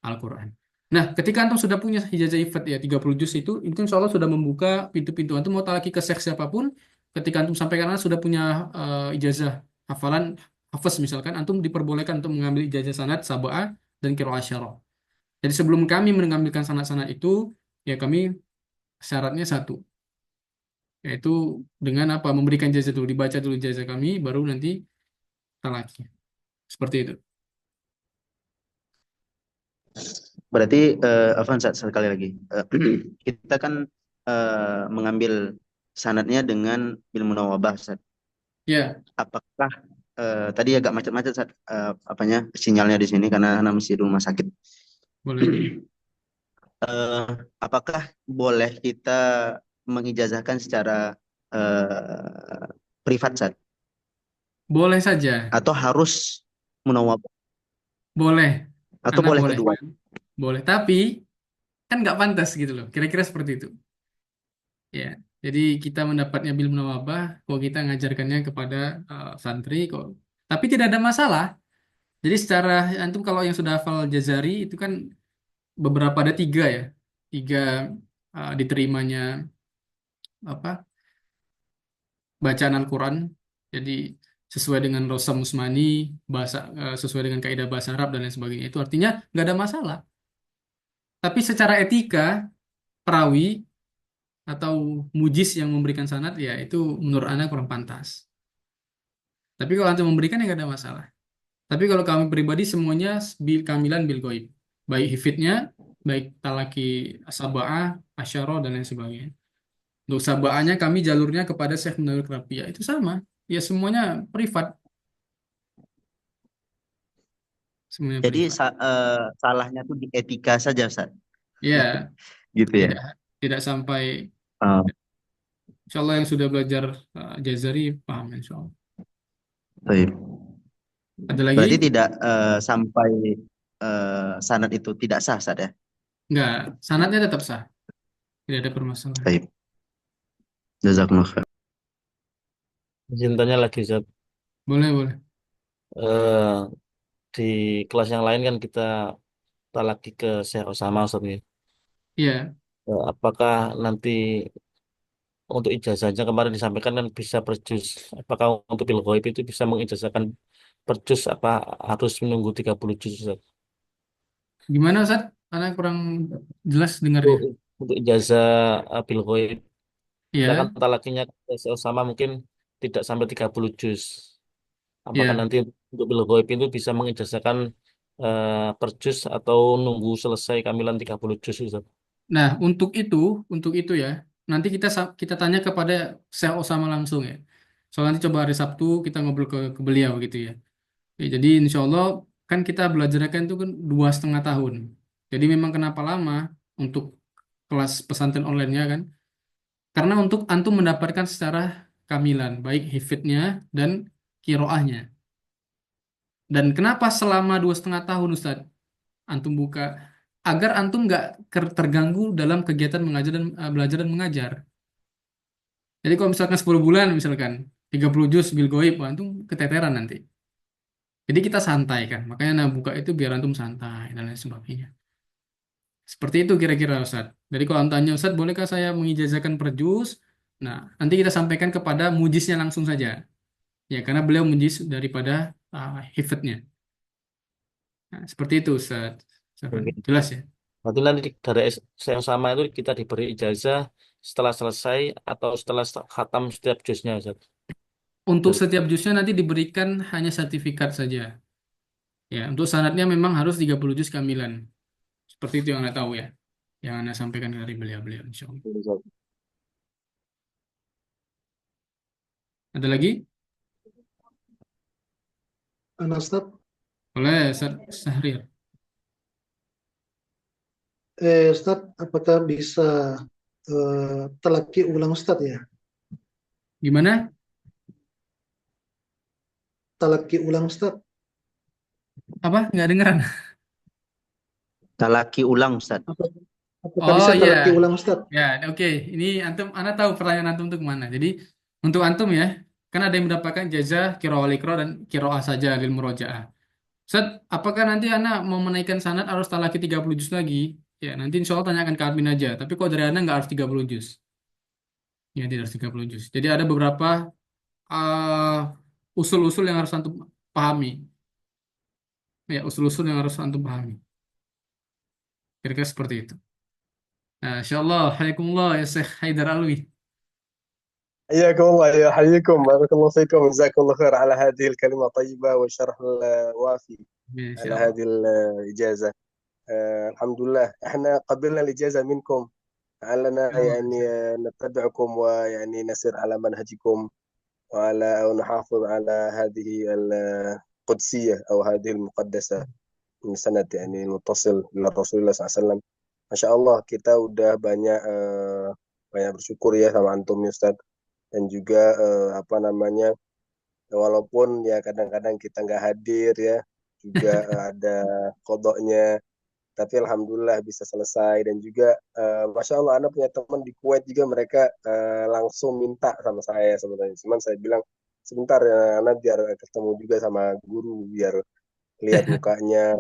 Al-Quran. Nah, ketika antum sudah punya ijazah hifdz ya 30 juz itu insya Allah sudah membuka pintu-pintu. Antum mau talaki ke syekh siapapun, ketika antum sampaikan Anas sudah punya ijazah hafalan, hafaz misalkan, antum diperbolehkan untuk mengambil ijazah sanad, sab'ah, dan qiraah syarah. Jadi sebelum kami mengambilkan sanad-sanad itu, ya kami syaratnya satu, Yaitu dengan apa? Memberikan ijazah dulu, dibaca dulu ijazah kami, baru nanti talaki. Seperti itu. Berarti Afwan, sekali lagi. Kita kan mengambil sanadnya dengan bil munawwabah, Ustaz. Ya, Apakah tadi agak macet-macet, Ustaz, apanya sinyalnya di sini karena anak masih di rumah sakit. boleh. Eh, apakah boleh kita mengijazahkan secara privat, Ustaz? Boleh saja. Atau harus munawwabah? Boleh. Atau Anak boleh boleh. kedua? Boleh. Tapi kan nggak pantas gitu loh. Kira-kira seperti itu. Ya. Jadi kita mendapatnya bil munawabah, kok kita ngajarkannya kepada santri kok. Tapi tidak ada masalah. Jadi secara antum kalau yang sudah hafal Jazari itu kan beberapa ada tiga ya. Tiga diterimanya apa bacaan Al-Quran. Jadi sesuai dengan Rosa Musmani, bahasa sesuai dengan kaidah bahasa Arab dan lain sebagainya. Itu artinya nggak ada masalah. Tapi secara etika perawi atau mujis yang memberikan sanad ya itu menurut Anda kurang pantas. Tapi kalau antum memberikan ya nggak ada masalah. Tapi kalau kami pribadi semuanya bil kamilan bil goib. Baik hifidnya, baik talaki saba'ah, asyara dan lain sebagainya. Untuk saba'ahnya kami jalurnya kepada Syekh Munawir Krapia. Itu sama. Ya semuanya privat. Semuanya Jadi privat. salahnya tuh di etika saja, Ustaz. Ya, Gitu ya. tidak tidak sampai Oh, insya Allah yang sudah belajar Jazari paham insya Allah. baik. Ada lagi? Berarti tidak sampai sanad itu tidak sah, Ustaz ya? Enggak, sanadnya tetap sah. Tidak ada permasalahan. Baik. Jazakumullah khair. Cintanya lagi Zat. Boleh, boleh. Eh, di kelas yang lain kan kita lagi ke Syekh Osama Ustaz ya. Iya. Apakah nanti untuk ijazahnya kemarin disampaikan kan bisa perjus. Apakah untuk bil ghaib itu bisa mengijazahkan perjus apa harus menunggu 30 juz Ustaz? Gimana Ustaz? Karena kurang jelas Untuk, dengarnya. untuk ijazah bil ghaib kita kan Iya, talakinya ke Syekh Osama mungkin tidak sampai 30 juz. Apakah iya. nanti untuk bil ghaib itu bisa mengijazahkan per juz atau nunggu selesai kamilan 30 juz Ustaz? Nah, untuk itu ya, nanti kita tanya kepada Syekh Osama langsung ya. Soalnya nanti coba hari Sabtu kita ngobrol ke beliau gitu ya. Ya, jadi insya Allah kan kita belajarnya kan itu kan 2,5 tahun. Jadi memang kenapa lama untuk kelas pesantren online-nya kan? Karena untuk antum mendapatkan secara kamilan, baik hifidnya dan kiroahnya. Dan kenapa selama 2,5 tahun Ustadz antum buka? Agar antum nggak terganggu dalam kegiatan mengajar dan belajar dan mengajar. Jadi kalau misalkan 10 bulan misalkan 30 juz bil goib, wah, antum keteteran nanti. Jadi kita santai kan. Makanya nah buka itu biar antum santai dan lain sebagainya. Seperti itu kira-kira Ustaz. Jadi kalau antum tanya Ustaz, bolehkah saya mengijazahkan per juz? Nah, nanti kita sampaikan kepada mujiznya langsung saja. Ya, karena beliau mujiz daripada hifdznya. Nah, seperti itu Ustaz. Ustaz, Oke. jelas ya? Berarti nanti dari yang sama itu kita diberi ijazah setelah selesai atau setelah khatam setiap juznya Ustaz? Untuk setiap juznya nanti diberikan hanya sertifikat saja. Ya, untuk syaratnya memang harus 30 juz kamilan. Seperti itu yang Anda tahu ya. Yang Anda sampaikan dari beliau-beliau insya Allah. Ada lagi? Ustaz, Oleh Ustaz Syahrir. Ustaz, apakah bisa telaki ulang Ustaz ya? Gimana? Telaki ulang Ustaz. Apa? Nggak dengeran? Talaki ulang, Ustaz. Apakah Oh bisa iya. telaki ulang Ustaz? Ya, oke. Ini antum, Anda tahu pertanyaan antum itu kemana. Jadi untuk antum ya, kan ada yang mendapatkan jazah qiraah wal iqra dan qiraah saja lil murojaah. Ustaz, apakah nanti anak mau menaikkan sanad harus talaki 30 juz lagi? Ya, nanti insya Allah tanyakan ke admin aja. Tapi kalau dari anak nggak harus 30 juz. Ya, tidak harus 30 juz. Jadi ada beberapa usul-usul yang harus antum pahami. Ya, usul-usul yang harus antum pahami. Kira-kira seperti itu. Nah, insya Allah, Waalaikumsalam ya Syekh Haidar Alwi. حياكم الله، يحييكم، بارك الله فيكم، جزاكم الله خير على هذه الكلمة الطيبة والشرح الوافي على Insya Allah. هذه الإجازة. الحمد لله احنا قبلنا الإجازة منكم، لعلنا Allah. يعني نتبعكم ويعني نسير على منهجكم، وعلى أو نحافظ على هذه القدسية أو هذه المقدسة من سنة يعني المتصل إلى رسول الله SAW. Masya Allah, kita udah banyak bersyukur ya sama antum ya Ustaz. Dan juga apa namanya, walaupun ya kadang-kadang kita nggak hadir ya, juga ada kodoknya, tapi alhamdulillah bisa selesai. Dan juga Masya Allah, anak punya teman di Kuwait juga, mereka langsung minta sama saya sebenarnya. Cuman saya bilang sebentar ya, anak biar ketemu juga sama guru, biar lihat mukanya,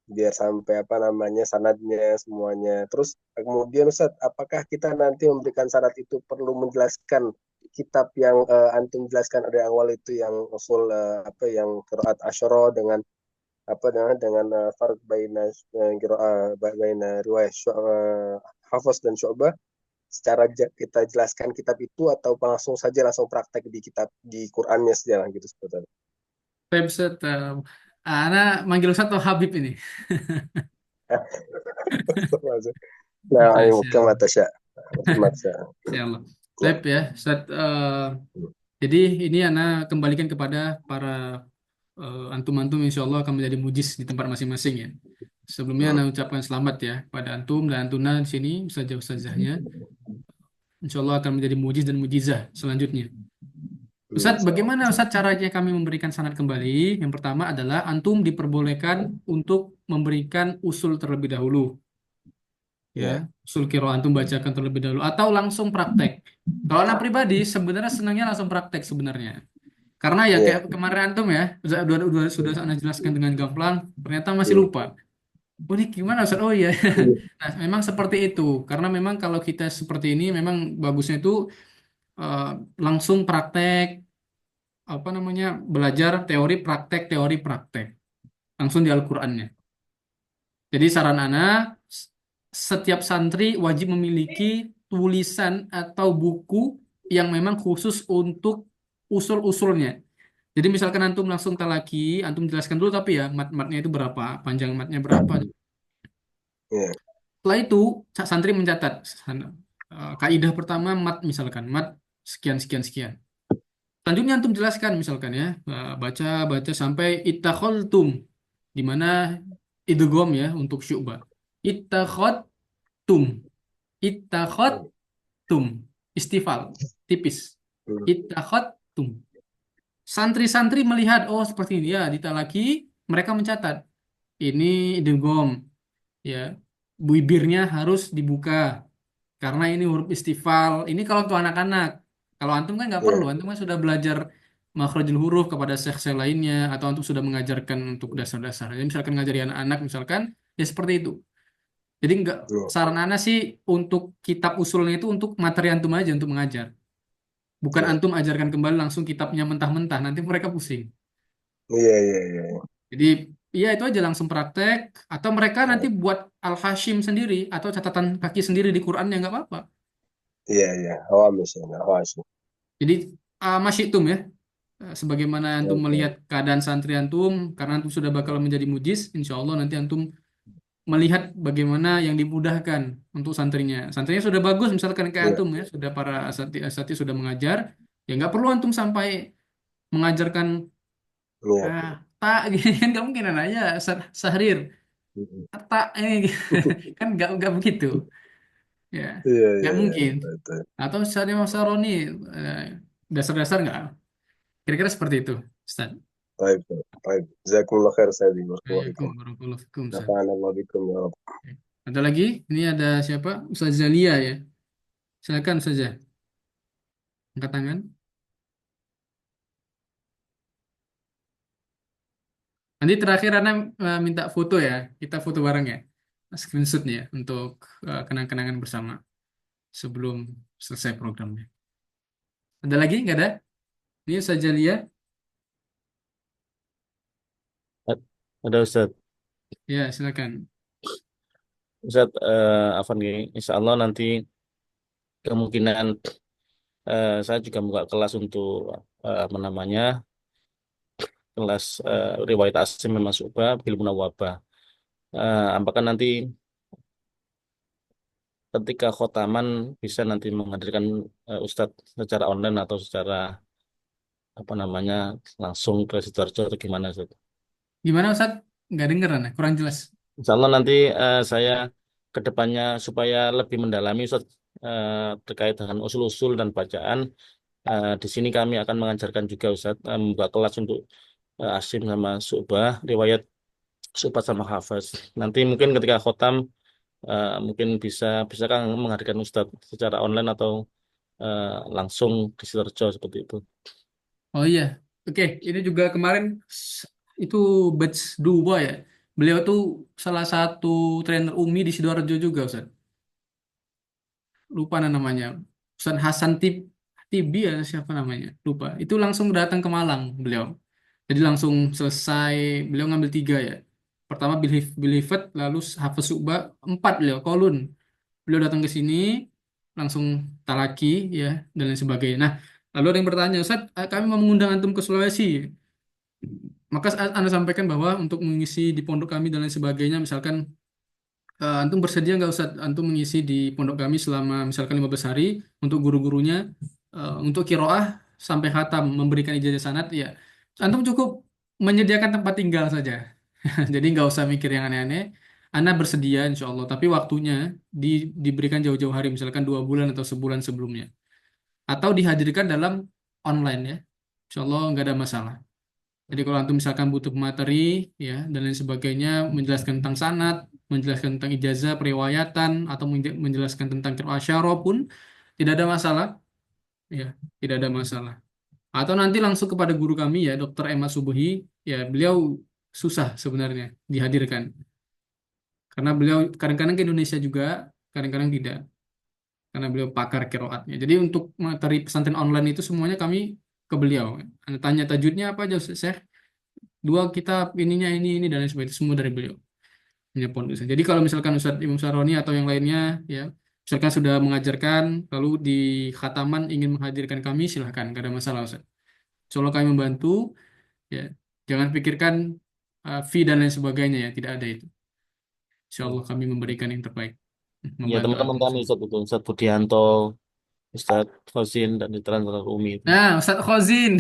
biar sampai apa namanya sanadnya semuanya. Terus kemudian Ustaz, apakah kita nanti memberikan syarat itu perlu menjelaskan kitab yang antum jelaskan dari awal itu, yang usul apa yang qiraat asyara dengan apa dengan farq baina baina riwayat Hafs dan Syu'bah, secara kita jelaskan kitab itu, atau langsung praktek di kitab di Qur'annya sejarah gitu sebetulnya. Baik, Ustaz. Ana manggil Ustaz atau Habib ini? Nah, ayo Masya kama Allah. tasya. Kama tasya. Insya Allah. Baik ya, Ustaz. Jadi ini Ana kembalikan kepada para antum-antum, insya Allah akan menjadi mujis di tempat masing-masing ya. Sebelumnya Ana ucapkan selamat ya pada antum dan antuna di sini, ustazah-ustazahnya. Insya Allah akan menjadi mujiz dan mujizah selanjutnya. Ustadz, bagaimana Ustadz caranya kami memberikan sanad kembali? Yang pertama adalah antum diperbolehkan untuk memberikan usul terlebih dahulu. Ya, usul qiraah antum bacakan terlebih dahulu atau langsung praktek. Kalau anak pribadi sebenarnya senangnya langsung praktek sebenarnya. Karena ya kayak kemarin antum ya, sudah Ana jelaskan dengan gamblang, ternyata masih lupa. Oh ini gimana Ustadz? Oh iya. Nah, memang seperti itu. Karena memang kalau kita seperti ini memang bagusnya itu eh, langsung praktek, apa namanya, belajar teori praktek langsung di Al-Qur'annya. Jadi saran anak, setiap santri wajib memiliki tulisan atau buku yang memang khusus untuk usul-usulnya. Jadi misalkan antum langsung talaki, antum jelaskan dulu tapi ya mat-matnya itu berapa, panjang matnya berapa. Setelah itu santri mencatat kaidah pertama mat, misalkan mat sekian sekian sekian. Selanjutnya antum jelaskan misalkan ya, baca baca sampai ittakhaltum, di mana idgham ya untuk syu'bah. Ittakhattum, ittakhattum, istifal tipis. Ittakhattum. Santri-santri melihat oh seperti ini ya, ditalaki, mereka mencatat. Ini idgham ya. Bibirnya harus dibuka karena ini huruf istifal. Ini kalau untuk anak-anak. Kalau antum kan nggak perlu. Antum kan sudah belajar makhrajul huruf kepada syekh lainnya, atau antum sudah mengajarkan untuk dasar-dasar. Jadi misalkan ngajari anak-anak misalkan ya seperti itu. Jadi nggak, saran anak sih untuk kitab usulnya itu untuk materi antum aja untuk mengajar. Bukan antum ajarkan kembali langsung kitabnya mentah-mentah. Nanti mereka pusing. Iya. Jadi iya itu aja langsung praktek, atau mereka nanti buat al-hashim sendiri atau catatan kaki sendiri di Qurannya nggak apa-apa. Iya. Hawamis ya, hawamis. Jadi masih itu ya. Sebagaimana antum melihat keadaan santri antum, karena antum sudah bakal menjadi mujiz, insya Allah nanti antum melihat bagaimana yang dimudahkan untuk santrinya. Santrinya sudah bagus, misalkan kayak antum ya, sudah para asati sudah mengajar, ya nggak perlu antum sampai mengajarkan tak gini kan, nggak mungkin anaknya Sahrir tak ini kan nggak begitu ya, nggak Iya. mungkin. Atau misalnya Mas Saroni dasar-dasar nggak, kira-kira seperti itu Ustaz. طيب. جزاكم الله خير أستاذ، بارك الله فيكم. Waalaikumsalam warahmatullahi wabarakatuh, Ustaz. نفعنا الله بكم يا رب. Ada lagi? Ini ada siapa? Ustaz Zalia ya. Silakan saja. Angkat tangan. Nanti terakhir Anda minta foto ya. Kita foto bareng ya. Screenshot ya untuk kenang-kenangan bersama sebelum selesai programnya. Ada lagi? Nggak ada? Ini Ustaz Zalia. Ada Ustaz. Ya, silakan. Ustaz, Afan, insya Allah nanti kemungkinan saya juga buka kelas untuk apa namanya kelas riwayat Asim memang Syu'bah bil munawwabah. Apakah nanti ketika khotaman bisa nanti menghadirkan Ustadz secara online atau secara apa namanya langsung ke Sidoarjo atau gimana Ustadz? Gimana Ustaz? Nggak dengeran ya? Kurang jelas. Insya Allah nanti saya ke depannya supaya lebih mendalami Ustadz, terkait dengan usul-usul dan bacaan. Di sini kami akan mengajarkan juga Ustadz, membuka kelas untuk Asim sama Syu'bah, riwayat Syu'bah sama Hafaz. Nanti mungkin ketika khotam mungkin bisa kan menghadirkan Ustadz secara online atau eh, langsung di Sidoarjo seperti itu. Oh iya, oke. Ini juga kemarin itu batch 2 ya. Beliau tuh salah satu trainer UMI di Sidoarjo juga, Ustaz. Lupa namanya. Ustaz Hasan Tibi ya siapa namanya? Lupa. Itu langsung datang ke Malang beliau. Jadi langsung selesai beliau ngambil 3 ya. Pertama Bil Hifat, lalu Hafiz Syu'bah, 4 beliau, Kolun. Beliau datang ke sini langsung talaki ya dan lain sebagainya. Nah, lalu ada yang bertanya, Ustaz, kami mau mengundang antum ke Sulawesi. Maka Anda sampaikan bahwa untuk mengisi di pondok kami dan lain sebagainya, misalkan antum bersedia nggak Ustaz, antum mengisi di pondok kami selama misalkan 15 hari untuk guru-gurunya, untuk kiroah sampai khatam memberikan ijazah sanad, ya antum cukup menyediakan tempat tinggal saja. Jadi nggak usah mikir yang aneh-aneh. Anda bersedia insya Allah, tapi waktunya diberikan jauh-jauh hari, misalkan 2 bulan atau sebulan sebelumnya. Atau dihadirkan dalam online ya. Insya Allah nggak ada masalah. Jadi kalau antum misalkan butuh materi ya dan lain sebagainya, menjelaskan tentang sanad, menjelaskan tentang ijazah, periwayatan, atau menjelaskan tentang qiraah syarah pun tidak ada masalah, ya, tidak ada masalah. Atau nanti langsung kepada guru kami ya, Dr. Emma Subuhi, ya beliau susah sebenarnya dihadirkan karena beliau kadang-kadang ke Indonesia juga, kadang-kadang tidak, karena beliau pakar qiraatnya. Jadi untuk materi pesantren online itu semuanya kami ke beliau. Anda tanya tajwidnya apa aja, Syekh? 2 kitab ini dan lain sebagainya, itu semua dari beliau punya pondok. Jadi kalau misalkan Ustadz Imam Saroni atau yang lainnya ya misalkan sudah mengajarkan lalu di khataman ingin menghadirkan kami, silahkan, gak ada masalah Ustadz. Insya kami membantu ya, jangan pikirkan fee dan lain sebagainya ya, tidak ada itu. Insya Allah kami memberikan yang terbaik, Ya membantu teman-teman antum kami semua. Ustadz itu Ustadz Budianto, Ustadz Fauzin dan Ditran Umi itu. Nah, Ustadz Khozin,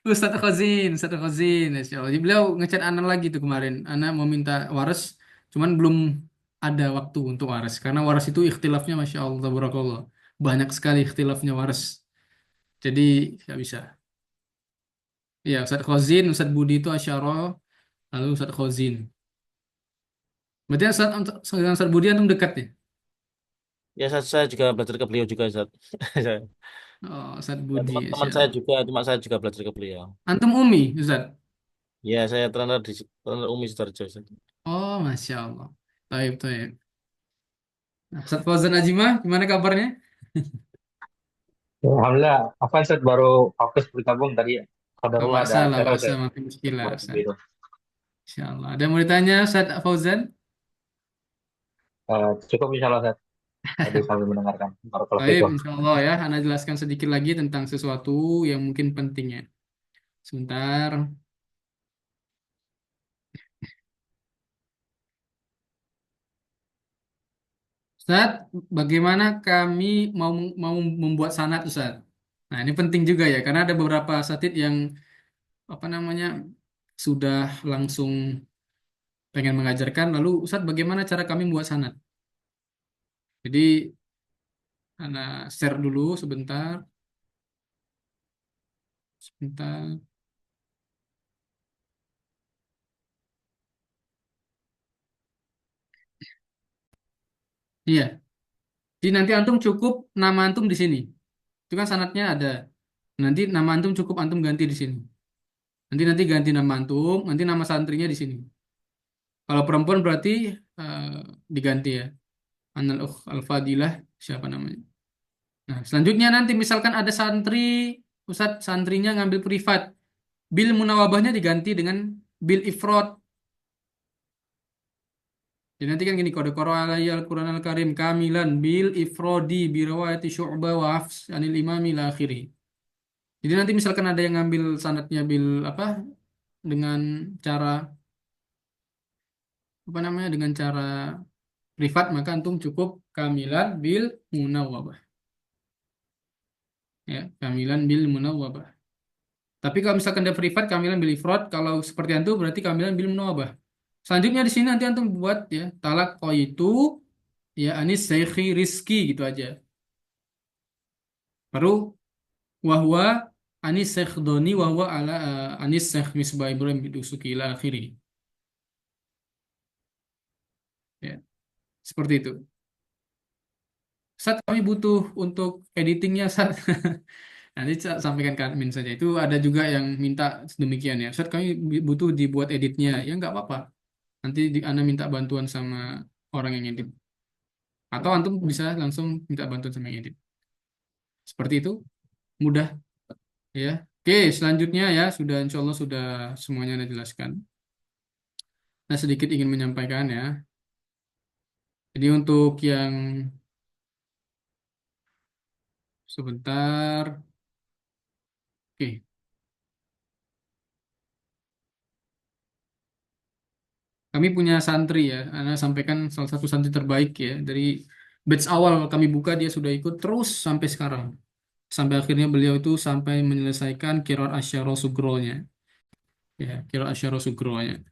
Ustadz Khozin, Insya Allah. Jadi beliau ngechat Ana lagi tuh kemarin. Ana mau minta waras, cuman belum ada waktu untuk waras. Karena waras itu ikhtilafnya, Masya Allah, tabarakallah. Banyak sekali ikhtilafnya waras. Jadi, nggak bisa. Ya, Ustadz Khozin, Ustadz Budi itu Asyara, lalu Ustadz Khozin. Berarti Ustadz Budi antum dekat ya? Ya saya juga belajar ke beliau juga Ustadz. Oh, Ustadz Ya, Budi, teman-teman Insya saya Allah. juga, cuma saya juga belajar ke beliau. Antum Umi, Ustadz? Ya saya trainer Umi Sidoarjo Ustadz. Oh, Masya Allah. Taib, taib. Nah, Ustadz Fauzan Ajimah, gimana kabarnya? Alhamdulillah, apa Ustaz baru fokus bergabung tadi ya. Qadarullah ada Lah acara bahasa Ustaz. makin muskilah, Buat Ustaz. gitu. Insya Allah. Ada yang mau ditanya, Ustaz Fauzan? Cukup insya Allah Ustaz. Tadi sambil mendengarkan. Barakallahu Baik, fikum. insya Allah ya. Anda jelaskan sedikit lagi tentang sesuatu yang mungkin pentingnya. Sebentar. Ustaz, bagaimana kami mau mau membuat sanad, Ustaz? Nah, ini penting juga ya, karena ada beberapa asatid yang apa namanya sudah langsung pengen mengajarkan. Lalu, Ustaz, bagaimana cara kami membuat sanad? Jadi, Anda share dulu sebentar. Sebentar. Iya. Jadi nanti antum cukup nama antum di sini. Itu kan sanatnya ada. Nanti nama antum cukup antum ganti di sini. Nanti ganti nama antum, nanti nama santrinya di sini. Kalau perempuan berarti eh, diganti ya. Al-Fadilah siapa namanya? Nah, selanjutnya nanti misalkan ada santri, Ustadz santrinya ngambil privat. Bil munawabahnya diganti dengan bil ifrod. Jadi nanti kan gini, kode qara alayya al-Qur'an al-Karim kamilan bil ifrodi bi riwayati Syu'bah wa Hafs anil imami ila akhirih. Jadi nanti misalkan ada yang ngambil sanadnya bil apa dengan cara apa namanya dengan cara privat, maka antum cukup kamilan bil munawwabah. Ya, kamilan bil munawwabah. Tapi kalau misalkan dia privat kamilan bil ifrad, kalau seperti itu berarti kamilan bil munawwabah. Selanjutnya di sini nanti antum buat ya talak itu ya anis Syekhi Rizki gitu aja. Baru wahwa anis Syekh Doni wahwa ala anis Syekh Misbah Ibrahim bidusuki ila akhiri. Ya, seperti itu. Saat kami butuh untuk editingnya saat nanti sampaikan ke admin saja. Itu ada juga yang minta demikian ya. Saat kami butuh dibuat editnya, ya nggak apa-apa. Nanti Anda minta bantuan sama orang yang edit. Atau antum bisa langsung minta bantuan sama yang edit. Seperti itu, mudah ya. Oke, selanjutnya ya sudah insya Allah sudah semuanya Anda jelaskan. Nah, sedikit ingin menyampaikan ya. Jadi untuk yang sebentar, oke. Kami punya santri ya, Anda sampaikan salah satu santri terbaik ya. Dari batch awal kami buka dia sudah ikut terus sampai sekarang. Sampai akhirnya beliau itu sampai menyelesaikan Qiraat Asyara Sugronya. Ya, Qiraat Asyara Sugronya.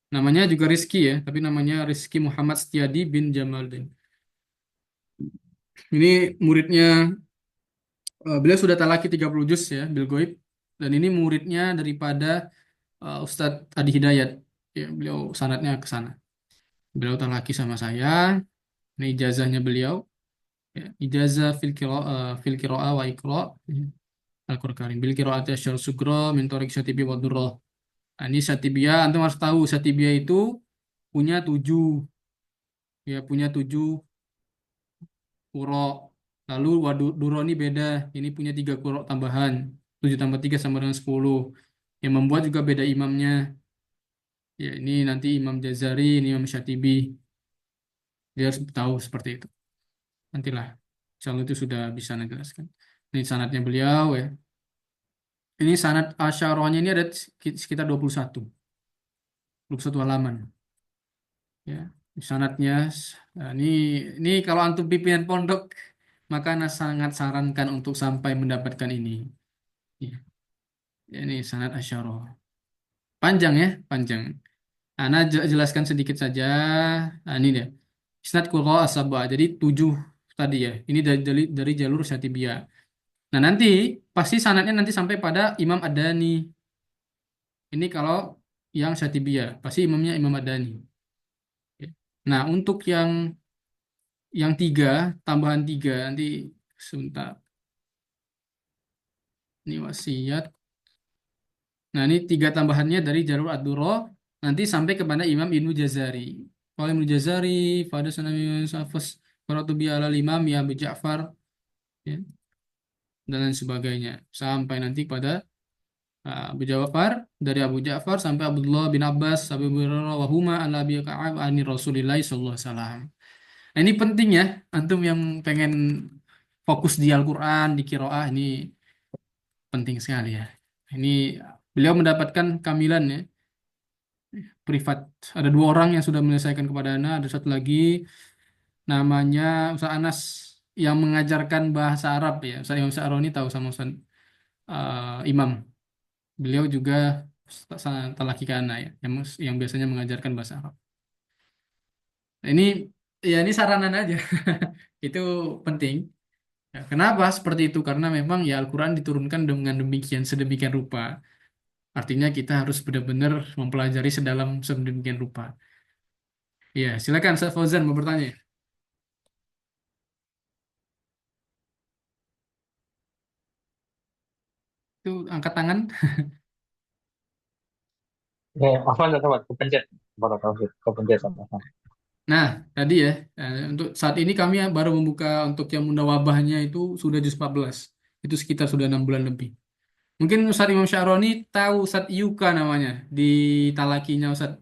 Namanya juga Rizky ya, tapi namanya Rizky Muhammad Setiadi bin Jamaldin. Ini muridnya, beliau sudah talaki 30 juz ya, bil Goib. Dan ini muridnya daripada Ustadz Adi Hidayat. Ya, beliau sanadnya ke sana. Beliau talaki sama saya. Ini ijazahnya beliau. Ya, ijazah fil qiraah wa iqra Al-Qur'an Karim. Bil qiraati asyar sugro min tariq Syatibi wa Durrah. Nah, ini Syatibiyah, antum harus tahu Syatibiyah itu punya 7 ya, punya 7 qura. Lalu Durrah ini beda. Ini punya 3 qura tambahan. 7 tambah 3 sama dengan 10. Yang membuat juga beda imamnya. Ya, ini nanti Imam Jazari, ini Imam Syatibi. Dia harus tahu seperti itu. Nantilah. Insya Allah itu sudah bisa menjelaskan. Ini sanadnya beliau ya. Ini sanad Asyarahnya ini ada sekitar 21 halaman. Ya, sanadnya nah, ini kalau antum pimpinan pondok maka Ana sangat sarankan untuk sampai mendapatkan ini. Ya, ini sanad Asyarah. Panjang ya, panjang. Ana jelaskan sedikit saja. Nah, ini dia. Isnad Qurra as-Sab'ah. Jadi 7 tadi ya. Ini dari jalur Syatibiyah. Nah, nanti pasti sanadnya nanti sampai pada Imam Ad-Dani. Ini kalau yang Syatibiyah, pasti imamnya Imam Ad-Dani. Ya. Nah, untuk yang 3, tambahan 3 nanti sebentar. Ini wasiat. Nah, ini 3 tambahannya dari jalur Ad-Durra nanti sampai kepada Imam Ibnu Jazari. Kalau Ibnu Jazari, pada sanami Safas, Qaratubi alal Imam ya Abu Ja'far, ya, dan lain sebagainya. Sampai nanti pada Abu Ja'far, dari Abu Ja'far sampai Abdullah bin Abbas, Abu Hurairah, wahuma ala Abi Ka'ab ani Rasulillah sallallahu alaihi wasallam. Nah, ini penting ya, antum yang pengen fokus di Al-Qur'an, di qiraah ini penting sekali ya. Ini beliau mendapatkan kamilan ya, privat. Ada 2 orang yang sudah menyelesaikan kepada Ana, ada satu lagi namanya Ustaz Anas yang mengajarkan bahasa Arab ya. Ustaz Imam Sya'roni tahu sama Ustaz Imam. Beliau juga talaki kana ya, yang biasanya mengajarkan bahasa Arab. Nah, ini ya ini saranan aja. Itu penting. Ya, kenapa seperti itu? Karena memang ya Al-Qur'an diturunkan dengan demikian sedemikian rupa. Artinya kita harus benar-benar mempelajari sedemikian rupa. Ya, silakan Ustaz Fauzan mau bertanya. Itu angkat tangan. Afwan ya sobat, kepencet. Kepencet sama. Nah, tadi ya, untuk saat ini kami baru membuka untuk yang wabahnya itu sudah juz 14. Itu sekitar sudah 6 bulan lebih. Mungkin Ustaz Imam Sya'roni tahu Ustaz Yuka namanya di talakinya Ustaz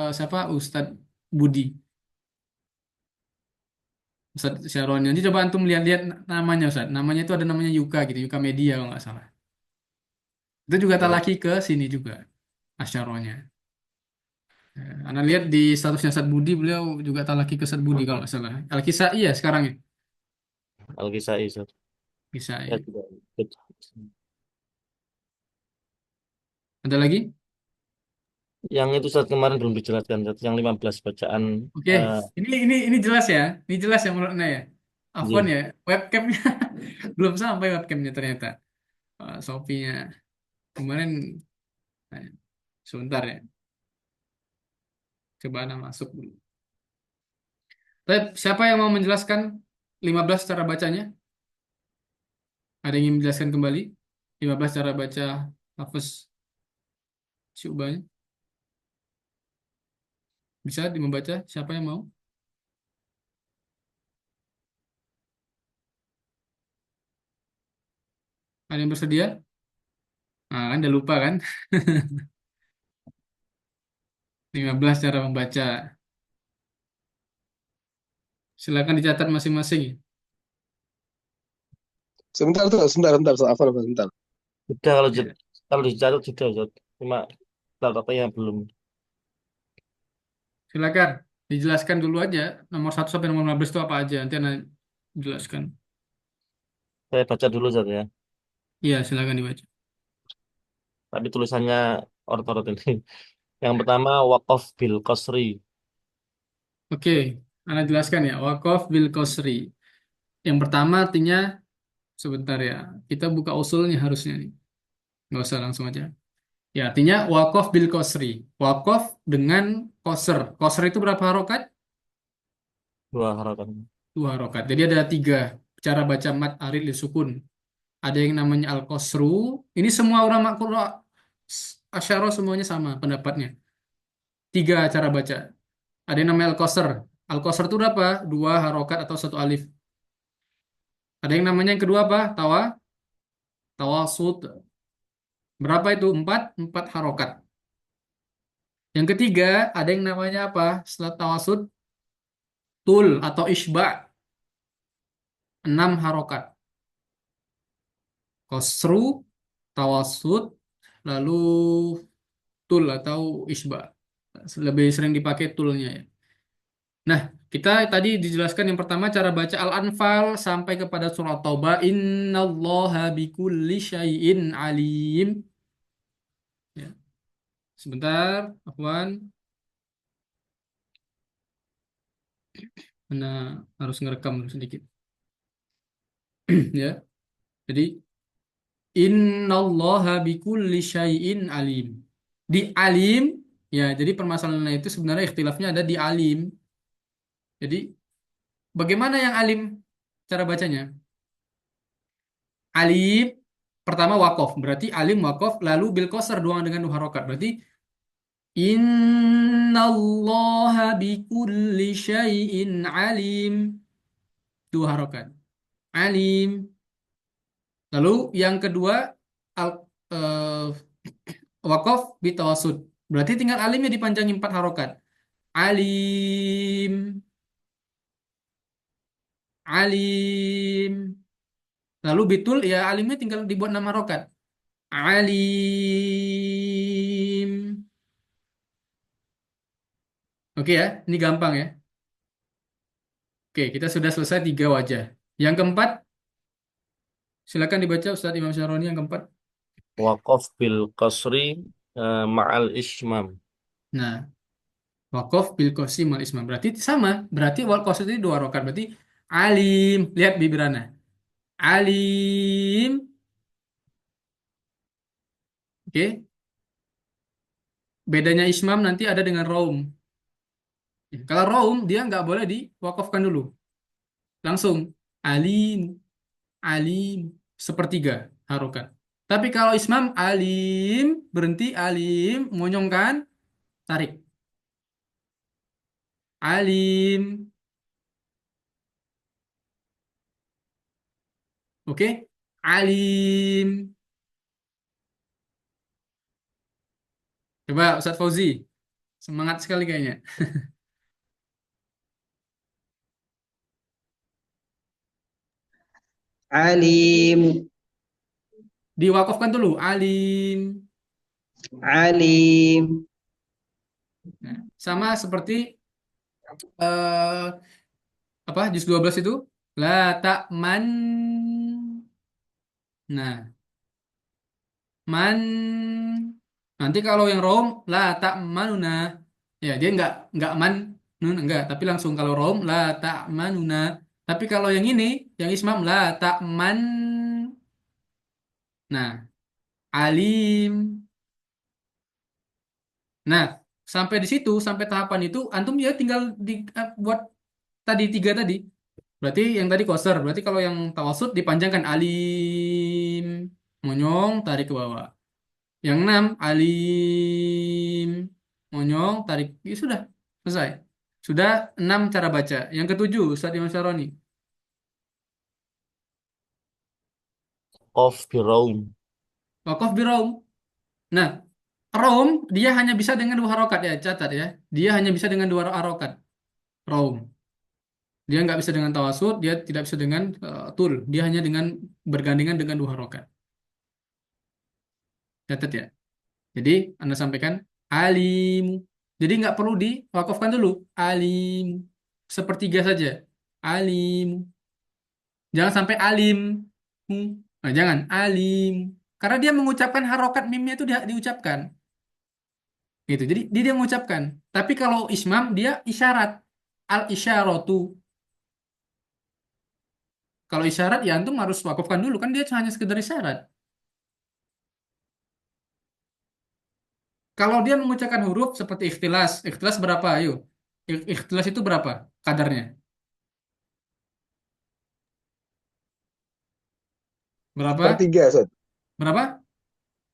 siapa? Ustaz Budi. Ustaz Syaroni. Nanti coba antum lihat-lihat namanya Ustaz. Namanya itu ada namanya Yuka gitu, Yuka Media kalau nggak salah. Itu juga Ya. talaki ke sini juga Asyaronya. Anda lihat di statusnya Ustaz Budi, beliau juga talaki ke Ustaz Budi kalau nggak salah. Al-Kisai ya sekarang ya. Al-Kisai, Ustaz. Ya, Kisai. tidak. Ada lagi? Yang itu saat kemarin belum dijelaskan, Ustaz. Yang 15 bacaan. Oke, eh ini jelas ya. Ini jelas ya menurut Anda ya. Afwan iya. ya, webcamnya belum sampai webcamnya ternyata. Shopee-nya kemarin eh, sebentar ya. Coba Anda masuk dulu. Tapi siapa yang mau menjelaskan 15 cara bacanya? Ada yang ingin menjelaskan kembali? 15 cara baca Hafiz Syu'banya? Bisa membaca? Siapa yang mau? Ada yang bersedia? Nah, kan udah lupa kan? 15 cara membaca. Silakan dicatat masing-masing. Sebentar tuh, sebentar, Ustaz. Afwan, sebentar. Sudah kalau Ya. kalau dicatat sudah, Ustaz. Cuma apa yang belum. Silakan dijelaskan dulu aja nomor 1 sampai nomor 15 itu apa aja. Nanti Anda jelaskan. Saya baca dulu, Ustaz ya. Iya, silakan dibaca. Tapi tulisannya ortorot ini. Yang pertama, waqaf bil qasri. Oke, Anda jelaskan ya. Waqaf bil qasri. Yang pertama artinya sebentar ya. Kita buka usulnya harusnya nih. Nggak usah langsung aja. Ya, artinya waqaf bil qasri. Waqaf dengan qasr. Qasr itu berapa harokat? 2 harakat. 2 harokat. Jadi ada 3 cara baca mat arid li sukun. Ada yang namanya al-qasru. Ini semua ulama qurra asyara semuanya sama pendapatnya. 3 cara baca. Ada yang namanya al-qasr. Al-qasr itu berapa? 2 harokat atau 1 alif. Ada yang namanya yang kedua apa? Tawasud. Berapa itu? 4 harokat. Yang ketiga, ada yang namanya apa? Setelah tawasud, tul atau isba. 6 harokat. Kosru, tawasud, lalu tul atau isba. Lebih sering dipakai tulnya ya. Nah, kita tadi dijelaskan yang pertama cara baca Al-Anfal sampai kepada surat Taubah. Innallaha bikulli syai'in alim. Ya. Sebentar, Afwan. Mana harus ngerekam dulu sedikit. Ya. Jadi innallaha bikulli syai'in alim. Di alim, ya jadi permasalahannya itu sebenarnya ikhtilafnya ada di alim. Jadi bagaimana yang alim cara bacanya? Alim pertama wakof, berarti alim wakof, lalu bil qasar doang dengan 2 harokat. Berarti innallaha bikulli syai'in alim. 2 harokat. Alim. Lalu yang kedua al, eh, wakof bitawasud. Berarti tinggal alimnya dipanjangin 4 harokat. Alim, alim. Lalu bitul ya alimnya tinggal dibuat 6 harokat. Alim. Oke ya, ini gampang ya. Oke, kita sudah selesai 3 wajah. Yang keempat, silakan dibaca Ustadz Imam Syaroni yang keempat. Waqaf bil qasri ma'al ismam. Nah, wakof bil qasim wal isma. Berarti sama. Berarti wal qasim itu 2 harokat. Berarti alim. Lihat bibirana. Alim. Oke. Bedanya ismam nanti ada dengan raum. Kalau raum dia nggak boleh diwakafkan dulu. Langsung alim, alim, 1/3 harokat. Tapi kalau ismam alim, berhenti alim, monyongkan, tarik. Alim. Oke? Alim. Coba Ustadz Fauzi. Semangat sekali kayaknya. alim, Diwakafkan dulu. Alim. alim, Nah, sama seperti eh apa juz 12 itu la ta'man. Nah, man. Nanti kalau yang rom la ta'manuna. Ya, dia enggak man nun enggak, tapi langsung kalau rom la ta'manuna. Tapi kalau yang ini, yang ismam la ta'man. Nah, alim. Nah, sampai di situ, sampai tahapan itu, antum ya tinggal buat tadi tiga tadi. Berarti yang tadi koser. Berarti kalau yang tawasud dipanjangkan alim, monyong, tarik ke bawah. Yang enam alim, monyong, tarik. Ya sudah, selesai. Sudah enam cara baca. Yang ketujuh, Ustaz Imam Syaroni. Of biraum. Waqaf bi raum. Nah, raum dia hanya bisa dengan dua harokat ya, catat ya. Dia hanya bisa dengan dua harokat. Raum. Dia nggak bisa dengan tawasud, dia tidak bisa dengan tul. Dia hanya dengan bergandengan dengan dua harokat. Catat ya. Jadi Anda sampaikan alim. Jadi nggak perlu diwakafkan dulu. Alim. Sepertiga saja. Alim. Jangan sampai alim. Nah, jangan alim. Karena dia mengucapkan harokat mimnya itu diucapkan. Gitu. Jadi dia mengucapkan. Tapi kalau ismam dia isyarat. Al isyaratu. Kalau isyarat ya antum harus wakafkan dulu kan dia hanya sekedar isyarat. Kalau dia mengucapkan huruf seperti ikhtilas, ikhtilas berapa? Ayo. Ikhtilas itu berapa kadarnya? Berapa? Sepertiga, Ustaz. Berapa?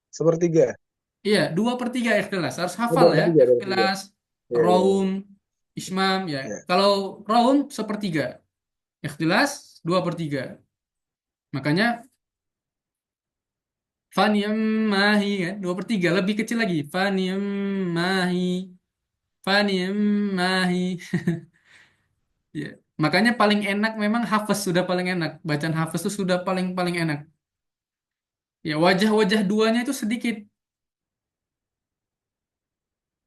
Sepertiga. Iya, 2/3 ikhtilas. Harus Oh, hafal dua per ya. tiga, dua per tiga. Ikhtilas, Ya, ya, raum, ismam ya. ya. Kalau raum sepertiga. Ikhtilas 2/3. Makanya faniyam mahi kan 2/3 lebih kecil lagi. Faniyam mahi. Faniyam mahi. Ya. Makanya paling enak memang hafaz sudah paling enak. Bacaan hafaz itu sudah paling paling enak. Ya wajah-wajah duanya itu sedikit.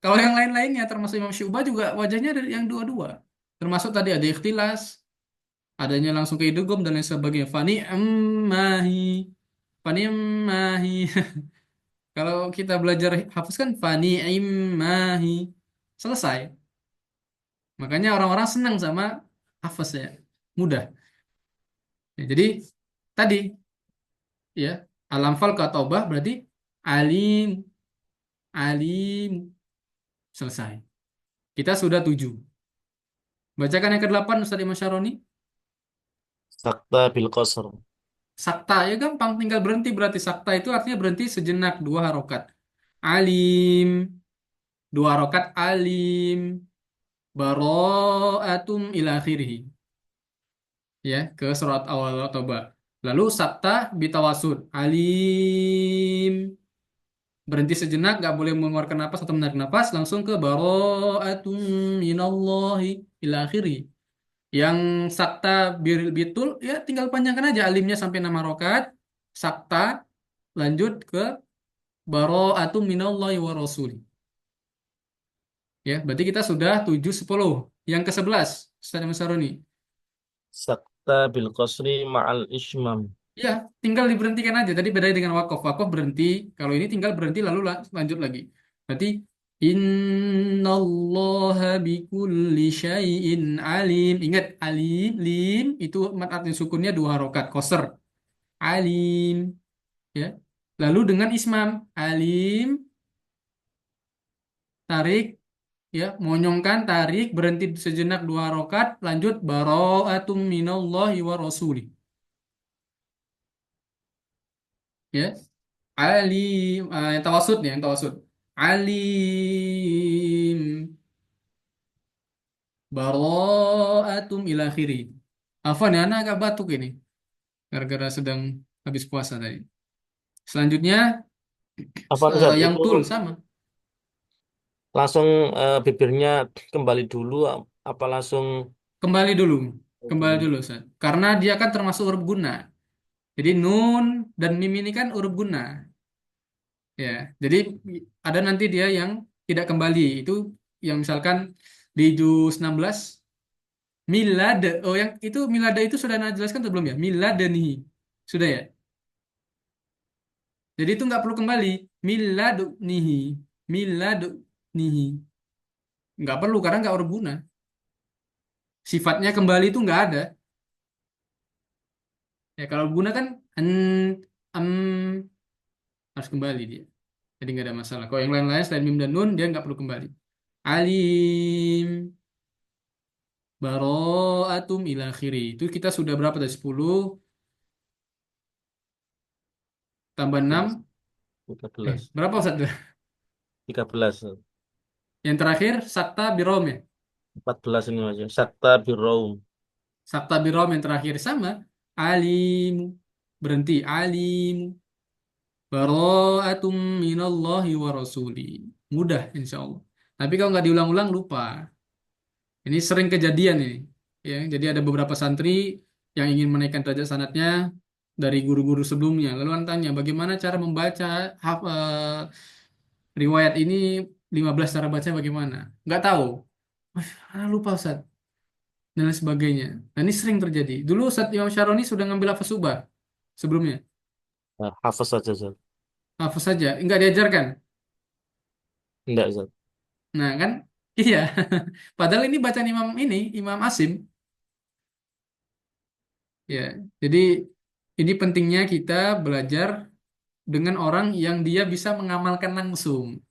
Kalau yang lain-lainnya termasuk Imam Syu'bah juga wajahnya ada yang dua-dua. Termasuk tadi ada ikhtilas, adanya langsung ke idgham dan lain sebagainya. Fani ammahi. Fani ammahi. Kalau kita belajar hafaz kan fani immahi. Selesai. Makanya orang-orang senang sama hafaz ya. Mudah. Ya, jadi tadi ya Al-Anfal ke Taubah berarti alim, alim, selesai. Kita sudah 7. Bacakan yang ke-8 Ustaz Imam Syaroni. Sakta bil qasr. Sakta ya gampang, tinggal berhenti berarti sakta itu artinya berhenti sejenak 2 harokat. Alim, 2 harokat alim, baro'atum ila akhirih. Ya, ke surat awal Taubah. Lalu sakta bitawasud. Alim, berhenti sejenak, nggak boleh mengeluarkan napas atau menarik napas, langsung ke baro'atum minallahi ila akhirih. Yang sakta bitul ya tinggal panjangkan aja alimnya sampai 6 harokat. Sakta lanjut ke baro'atum minallahi wa rasuli. Ya, berarti kita sudah 7 10. Yang ke-11 Ustaz Musaroni. Sakta bil qasri ma'al ismam. Ya, tinggal diberhentikan aja. Tadi beda dengan wakaf. Wakaf berhenti. Kalau ini tinggal berhenti lalu lanjut lagi. Berarti innallaha bikulli syai'in alim. Ingat alim, lim itu mat artinya sukunnya 2 harokat. Koser. Alim. Ya. Lalu dengan ismam. Alim. Tarik. Ya. Monyongkan. Tarik. Berhenti sejenak 2 harokat. Lanjut. Baro'atum minallahi wa rasuli. Ya. Alim, yang tawasud nih, yang tawasud. Alim, baro'atum ila akhiri. Afwan ya, anak agak batuk ini. Gara-gara sedang habis puasa tadi. Selanjutnya, Apa Ustaz? yang Itu tul sama. langsung bibirnya kembali dulu apa langsung Kembali dulu. Kembali dulu, Ustaz. Karena dia kan termasuk huruf guna. Jadi nun dan mim ini kan huruf guna. Ya, jadi ada nanti dia yang tidak kembali. Itu yang misalkan di juz 16 milad. Oh, yang itu milada itu sudah Anda jelaskan atau belum ya? Miladanihi. Sudah ya? Jadi itu nggak perlu kembali. Miladunihi. Miladunihi. Nggak perlu karena nggak huruf guna. Sifatnya kembali itu nggak ada. Ya kalau guna kan en, em, harus kembali dia. Jadi nggak ada masalah. Kalau yang lain-lain selain mim dan nun dia nggak perlu kembali. Alim, baro'atum ila akhiri. Itu kita sudah berapa tadi? 10 tambah 6. 13. Berapa Ustaz? 13. Yang terakhir sakta birom ya. 14 ini aja. Sakta birraum. Sakta birom yang terakhir sama. Alim, berhenti. Alim, baro'atum minallahi wa rasuli. Mudah insya Allah. Tapi kalau nggak diulang-ulang lupa. Ini sering kejadian ini. Ya, jadi ada beberapa santri yang ingin menaikkan derajat sanatnya dari guru-guru sebelumnya. Lalu anda tanya, bagaimana cara membaca riwayat ini 15 cara baca bagaimana? Nggak tahu. Lupa Ustaz. Dan lain sebagainya. Nah, ini sering terjadi. Dulu Ustaz Imam Syaroni sudah ngambil hafaz subah sebelumnya. Nah, hafaz saja, Zat. Hafaz saja. Nggak diajarkan. Enggak, Zat. Nah, kan? Iya. Padahal ini bacaan Imam Asim. Ya, jadi ini pentingnya kita belajar dengan orang yang dia bisa mengamalkan langsung.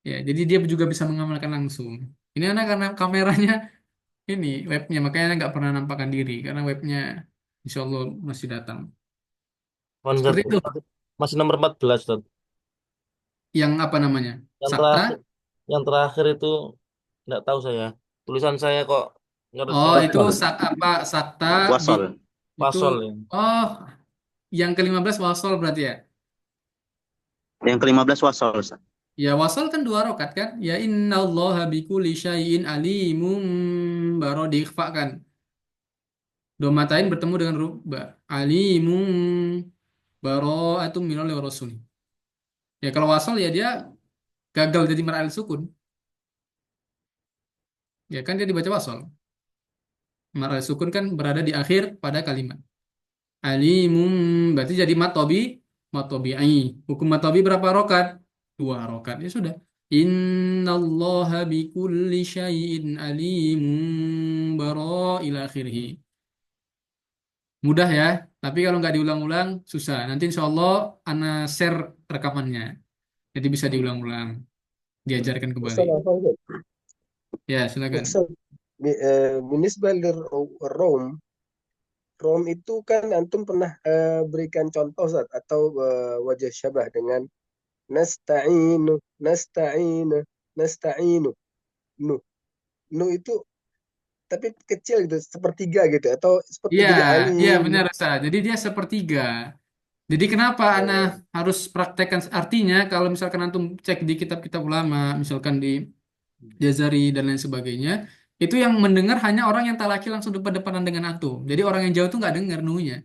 Ya, jadi dia juga bisa mengamalkan langsung. Ini anak karena kameranya ini webnya, makanya anak nggak pernah nampakkan diri karena webnya insya Allah masih datang. Wan, Zat. Seperti itu. Masih nomor 14, Zat. Yang apa namanya? Yang Sakta. terakhir, yang terakhir itu enggak tahu saya. Tulisan saya kok Oh, itu Wasol. apa? Sakta bi Wasol. itu. pasol ya. Oh, yang ke-15 wasol berarti ya. Yang ke-15 wasol, Ustaz. Ya wasal kan 2 rakaat kan? Ya innallaha bikulli syai'in alimun baru diikhfa kan. Domatain bertemu dengan rubba. Alimun bara'atum minallah wa rasuli. Ya kalau wasal ya dia gagal jadi mar'al sukun. Ya kan dia dibaca wasal. Mar'al sukun kan berada di akhir pada kalimat. Alimun berarti jadi matobi'i. Hukum matobi berapa rakaat? 2 rakaat. Ya sudah. Innallaha bikulli syai'in alimun bara ila akhirih. Mudah ya, tapi kalau nggak diulang-ulang susah. Nanti insya Allah ana share rekamannya. Jadi bisa diulang-ulang, diajarkan kembali. أستاذ عفوا، Ya, silakan. أستاذ بالنسبة للروم، Rom itu kan antum pernah berikan contoh Zat, atau wajah syabah dengan nasta'inu, nasta'inu, nasta'inu. Nu, nu itu tapi kecil gitu, sepertiga gitu, atau seperti Iya, jadi iya alim. benar Ustaz. Jadi dia sepertiga. Jadi kenapa ana Oh, harus praktekkan artinya kalau misalkan antum cek di kitab-kitab ulama, misalkan di Jazari dan lain sebagainya, itu yang mendengar hanya orang yang talaki langsung depan-depanan dengan antum. Jadi orang yang jauh tuh nggak dengar nunya.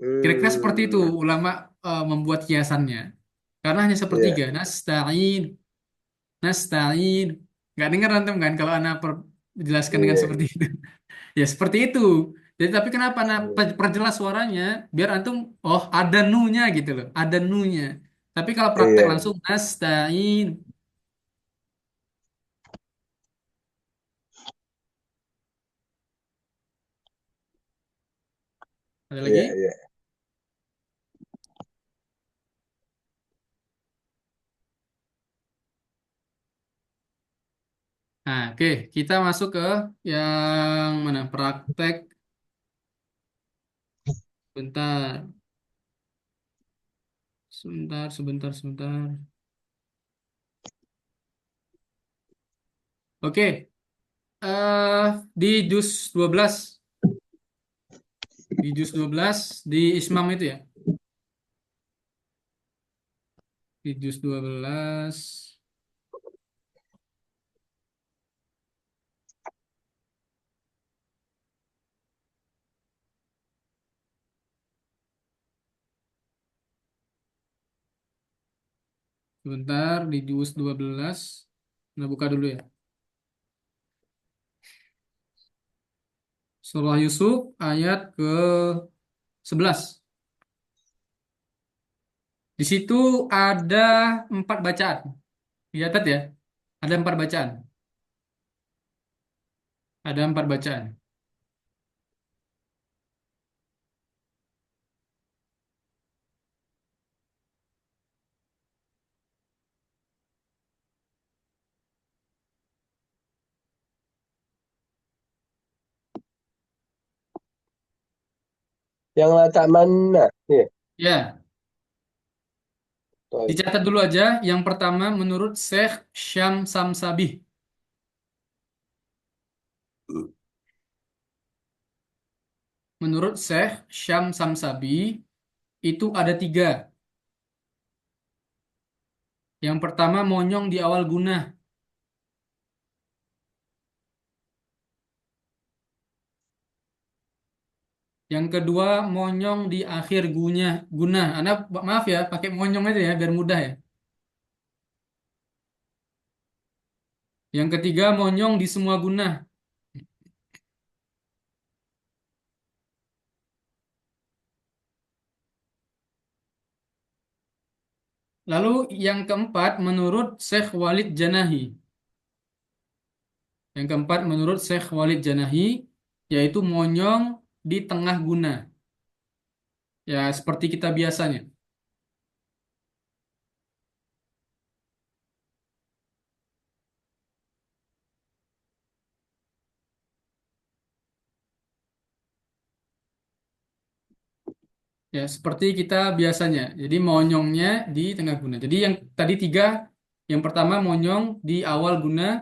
Kira-kira seperti itu hmm, ulama membuat kiasannya. Karena hanya ya, sepertiga. Nasta'in, nasta'in. Nggak dengar antum kan kalau anak jelaskan dengan iya, seperti itu. Ya seperti itu. Jadi tapi kenapa anak iya, perjelas suaranya biar antum oh ada nunya gitu loh, ada nunya. Tapi kalau praktek iya, langsung nasta'in. Ada iya, lagi? iya. Nah, oke, kita masuk ke yang mana? Praktek. Bentar, sebentar. Oke, di juz 12, di juz 12 di Ismam itu ya. Di juz 12. Sebentar di juz 12. Nah, buka dulu ya. Surah Yusuf ayat ke-11. Di situ ada 4 bacaan. Lihat ya. Ada 4 bacaan. Ada 4 bacaan. Yang la ta'manna. Iya. Ya, Baik. dicatat dulu aja. Yang pertama menurut Syekh Syam Samsabi. Menurut Syekh Syam Samsabi itu ada 3. Yang pertama monyong di awal gunah. Yang kedua monyong di akhir gunah. Anda maaf ya, pakai monyong aja ya biar mudah ya. Yang ketiga monyong di semua gunah. Lalu yang keempat menurut Syekh Walid Janahi. Yang keempat menurut Syekh Walid Janahi yaitu monyong di tengah guna. Ya, seperti kita biasanya. Ya, seperti kita biasanya. Jadi monyongnya di tengah guna. Jadi yang tadi 3, yang pertama monyong di awal guna,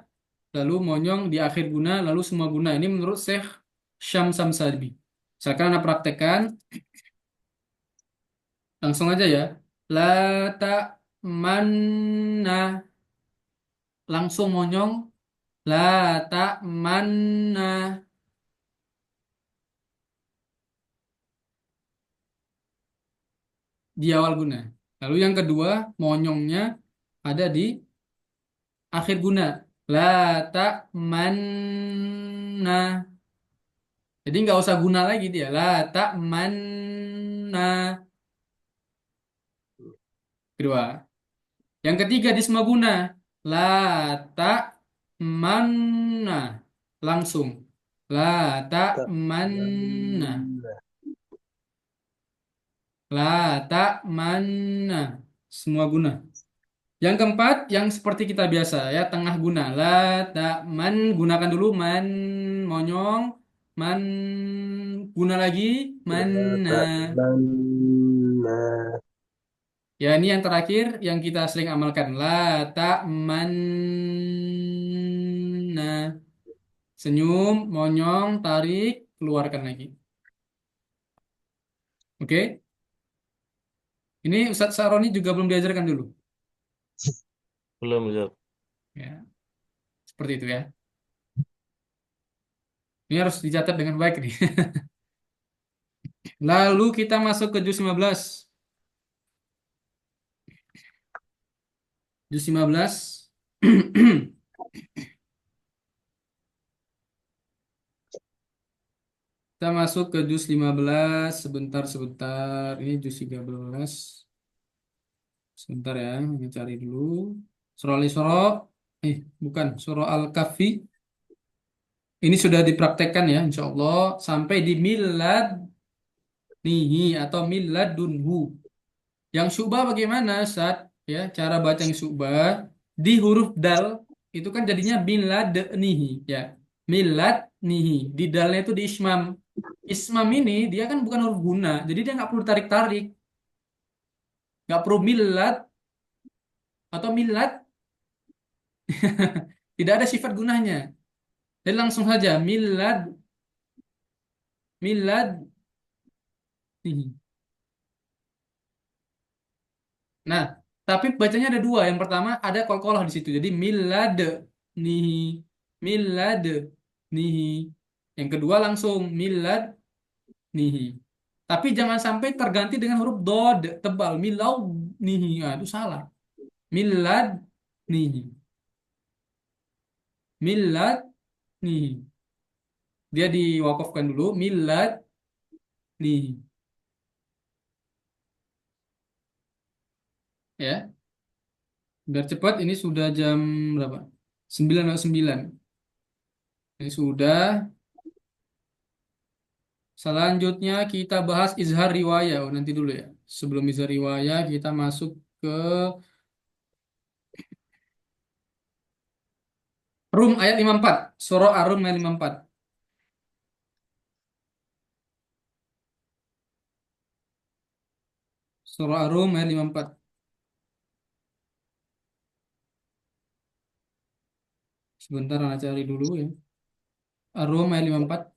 lalu monyong di akhir guna, lalu semua guna. Ini menurut Syekh Syam Samsabi. Misalkan Anda praktekkan, langsung aja ya. La ta manna. Langsung monyong. La ta manna. Di awal guna. Lalu yang kedua, monyongnya ada di akhir guna. La ta manna. Jadi nggak usah guna lagi dia. La ta manna. Kedua. Yang ketiga di semua guna. La ta manna. Langsung. La ta manna. Ta'manna. La ta manna. Semua guna. Yang keempat, yang seperti kita biasa ya, tengah guna. La ta man, gunakan dulu man, monyong, man, guna lagi, La mana. ta'manna. Ya, ini yang terakhir yang kita sering amalkan. La ta manna. Senyum, monyong, tarik, keluarkan lagi. Oke? Ini Ustadz Saroni juga belum diajarkan dulu. Belum, Ustaz. Ya, seperti itu ya. Ini harus dicatat dengan baik nih. Lalu kita masuk ke juz 15. Juz 15. Kita masuk ke juz 15. Sebentar. Ini juz 13. Sebentar ya, ini cari dulu. Surah Al-Isra. Bukan. Surah Al-Kahfi. Ini sudah dipraktekkan ya, insya Allah. Sampai di milad nihi atau miladunhu. Yang syubah bagaimana, Ustaz? Ya, cara baca yang syubah di huruf dal itu kan jadinya miladnihi ya. Miladnihi. Di dalnya itu di ismam. Ismam ini dia kan bukan huruf guna, jadi dia nggak perlu tarik-tarik. Nggak perlu milad atau milad. Tidak ada sifat gunanya. Jadi langsung saja milad nihi. Nah, tapi bacanya ada 2. Yang pertama ada qalqalah di situ. Jadi milad nihi, milad nihi. Yang kedua langsung milad nihi. Tapi jangan sampai terganti dengan huruf dod tebal milau nihi. Nah, itu salah. Milladnihi. Milladnihi. Dia diwakafkan dulu. Milladnihi. Ya. Biar cepat, ini sudah jam berapa? 9:09. Ini sudah. Selanjutnya kita bahas izhar riwayah. Oh, nanti dulu ya. Sebelum izhar riwayah kita masuk ke Rum ayat 54. Surah Ar-Rum ayat 54. Surah Ar-Rum ayat 54. Sebentar, Ana cari dulu ya. Ar-Rum ayat 54.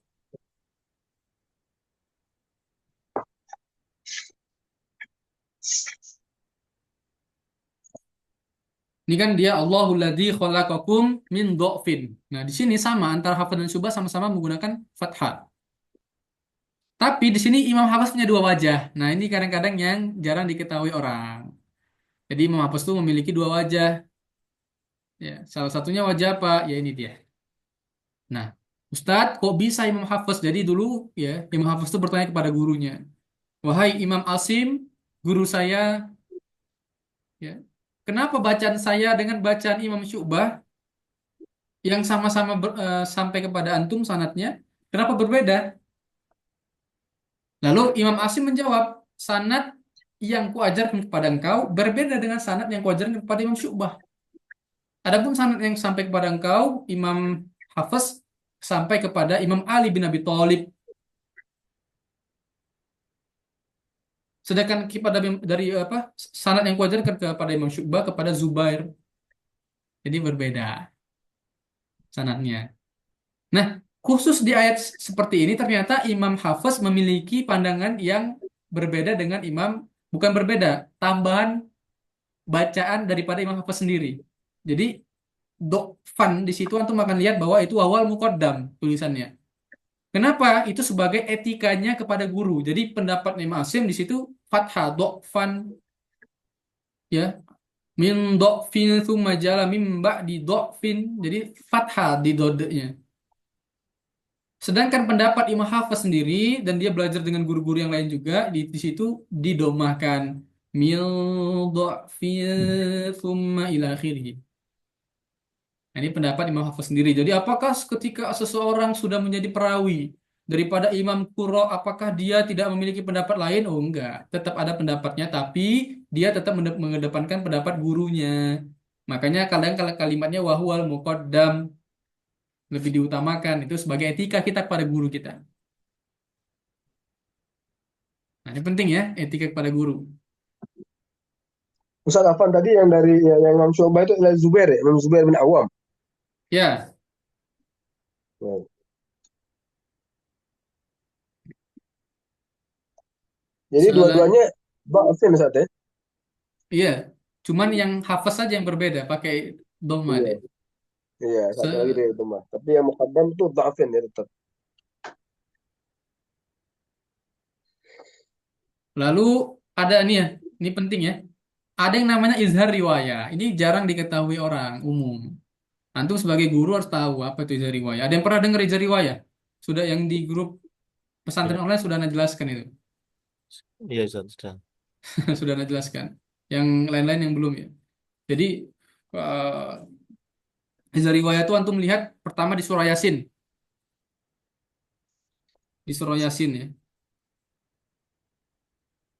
Ini kan dia Allahul ladzi khalaqakum min dha'fin. Nah, di sini sama antara Hafs dan Syu'bah sama-sama menggunakan fathah. Tapi di sini Imam Hafs punya dua wajah. Nah, ini kadang-kadang yang jarang diketahui orang. Jadi Imam Hafs itu memiliki dua wajah. Ya, salah satunya wajah apa? Ya ini dia. Nah, Ustadz, kok bisa Imam Hafiz? Jadi dulu ya, Imam Hafiz itu bertanya kepada gurunya, wahai Imam Asim, guru saya, ya, kenapa bacaan saya dengan bacaan Imam Syu'bah yang sama-sama sampai kepada antum sanatnya, kenapa berbeda? Lalu Imam Asim menjawab, sanat yang kuajarkan kepada engkau berbeda dengan sanat yang kuajarkan kepada Imam Syu'bah. Adapun sanad yang sampai kepada engkau, Imam Hafiz sampai kepada Imam Ali bin Abi Thalib. Sedangkan kepada dari apa? Sanad yang kuajarkan kepada Imam Syu'bah kepada Zubair. Jadi berbeda sanadnya. Nah, khusus di ayat seperti ini ternyata Imam Hafiz memiliki pandangan yang berbeda dengan bukan berbeda, tambahan bacaan daripada Imam Hafiz sendiri. Jadi dokfan di situ antum akan lihat bahwa itu awal muqaddam tulisannya. Kenapa? Itu sebagai etikanya kepada guru. Jadi pendapat Imam Asim di situ fathah dokfan, ya, min dokfin tsumma jala mim ba'di dokfin. Jadi fathah di dodenya. Sedangkan pendapat Imam Hafiz sendiri dan dia belajar dengan guru-guru yang lain juga di situ didomahkan min dokfin tsumma ila akhirih. Nah, ini pendapat Imam Hafiz sendiri. Jadi apakah ketika seseorang sudah menjadi perawi daripada Imam Qurra, apakah dia tidak memiliki pendapat lain? Oh enggak, tetap ada pendapatnya, tapi dia tetap mengedepankan pendapat gurunya. Makanya kadang kalau kalimatnya wahwal muqaddam lebih diutamakan, itu sebagai etika kita kepada guru kita. Nah, ini penting ya, etika kepada guru. Ustaz Afan tadi yang dari yang Imam Syu'bah itu adalah Zubair ya, Imam Zubair bin Awam. Ya, Ya. Jadi salah. dua-duanya dha'fin Ustaz ya. Iya, cuman yang Hafiz saja yang berbeda, pakai dhamma Iya. dia. Iya, satu lagi dari itu mah. Tapi yang muqaddam itu dha'fin ya tetap. Lalu ada nih ya, ini penting ya. Ada yang namanya izhar riwayah. Ini jarang diketahui orang umum. Antum sebagai guru harus tahu apa itu izhar riwayah. Ada yang pernah dengar izhar riwayah? Sudah yang di grup pesantren Ya, online sudah Anda jelaskan itu. iya Ustaz, sudah. Sudah Anda jelaskan. Yang lain-lain yang belum ya. Jadi izhar riwayah itu antum lihat pertama di surah Yasin. Di surah Yasin ya.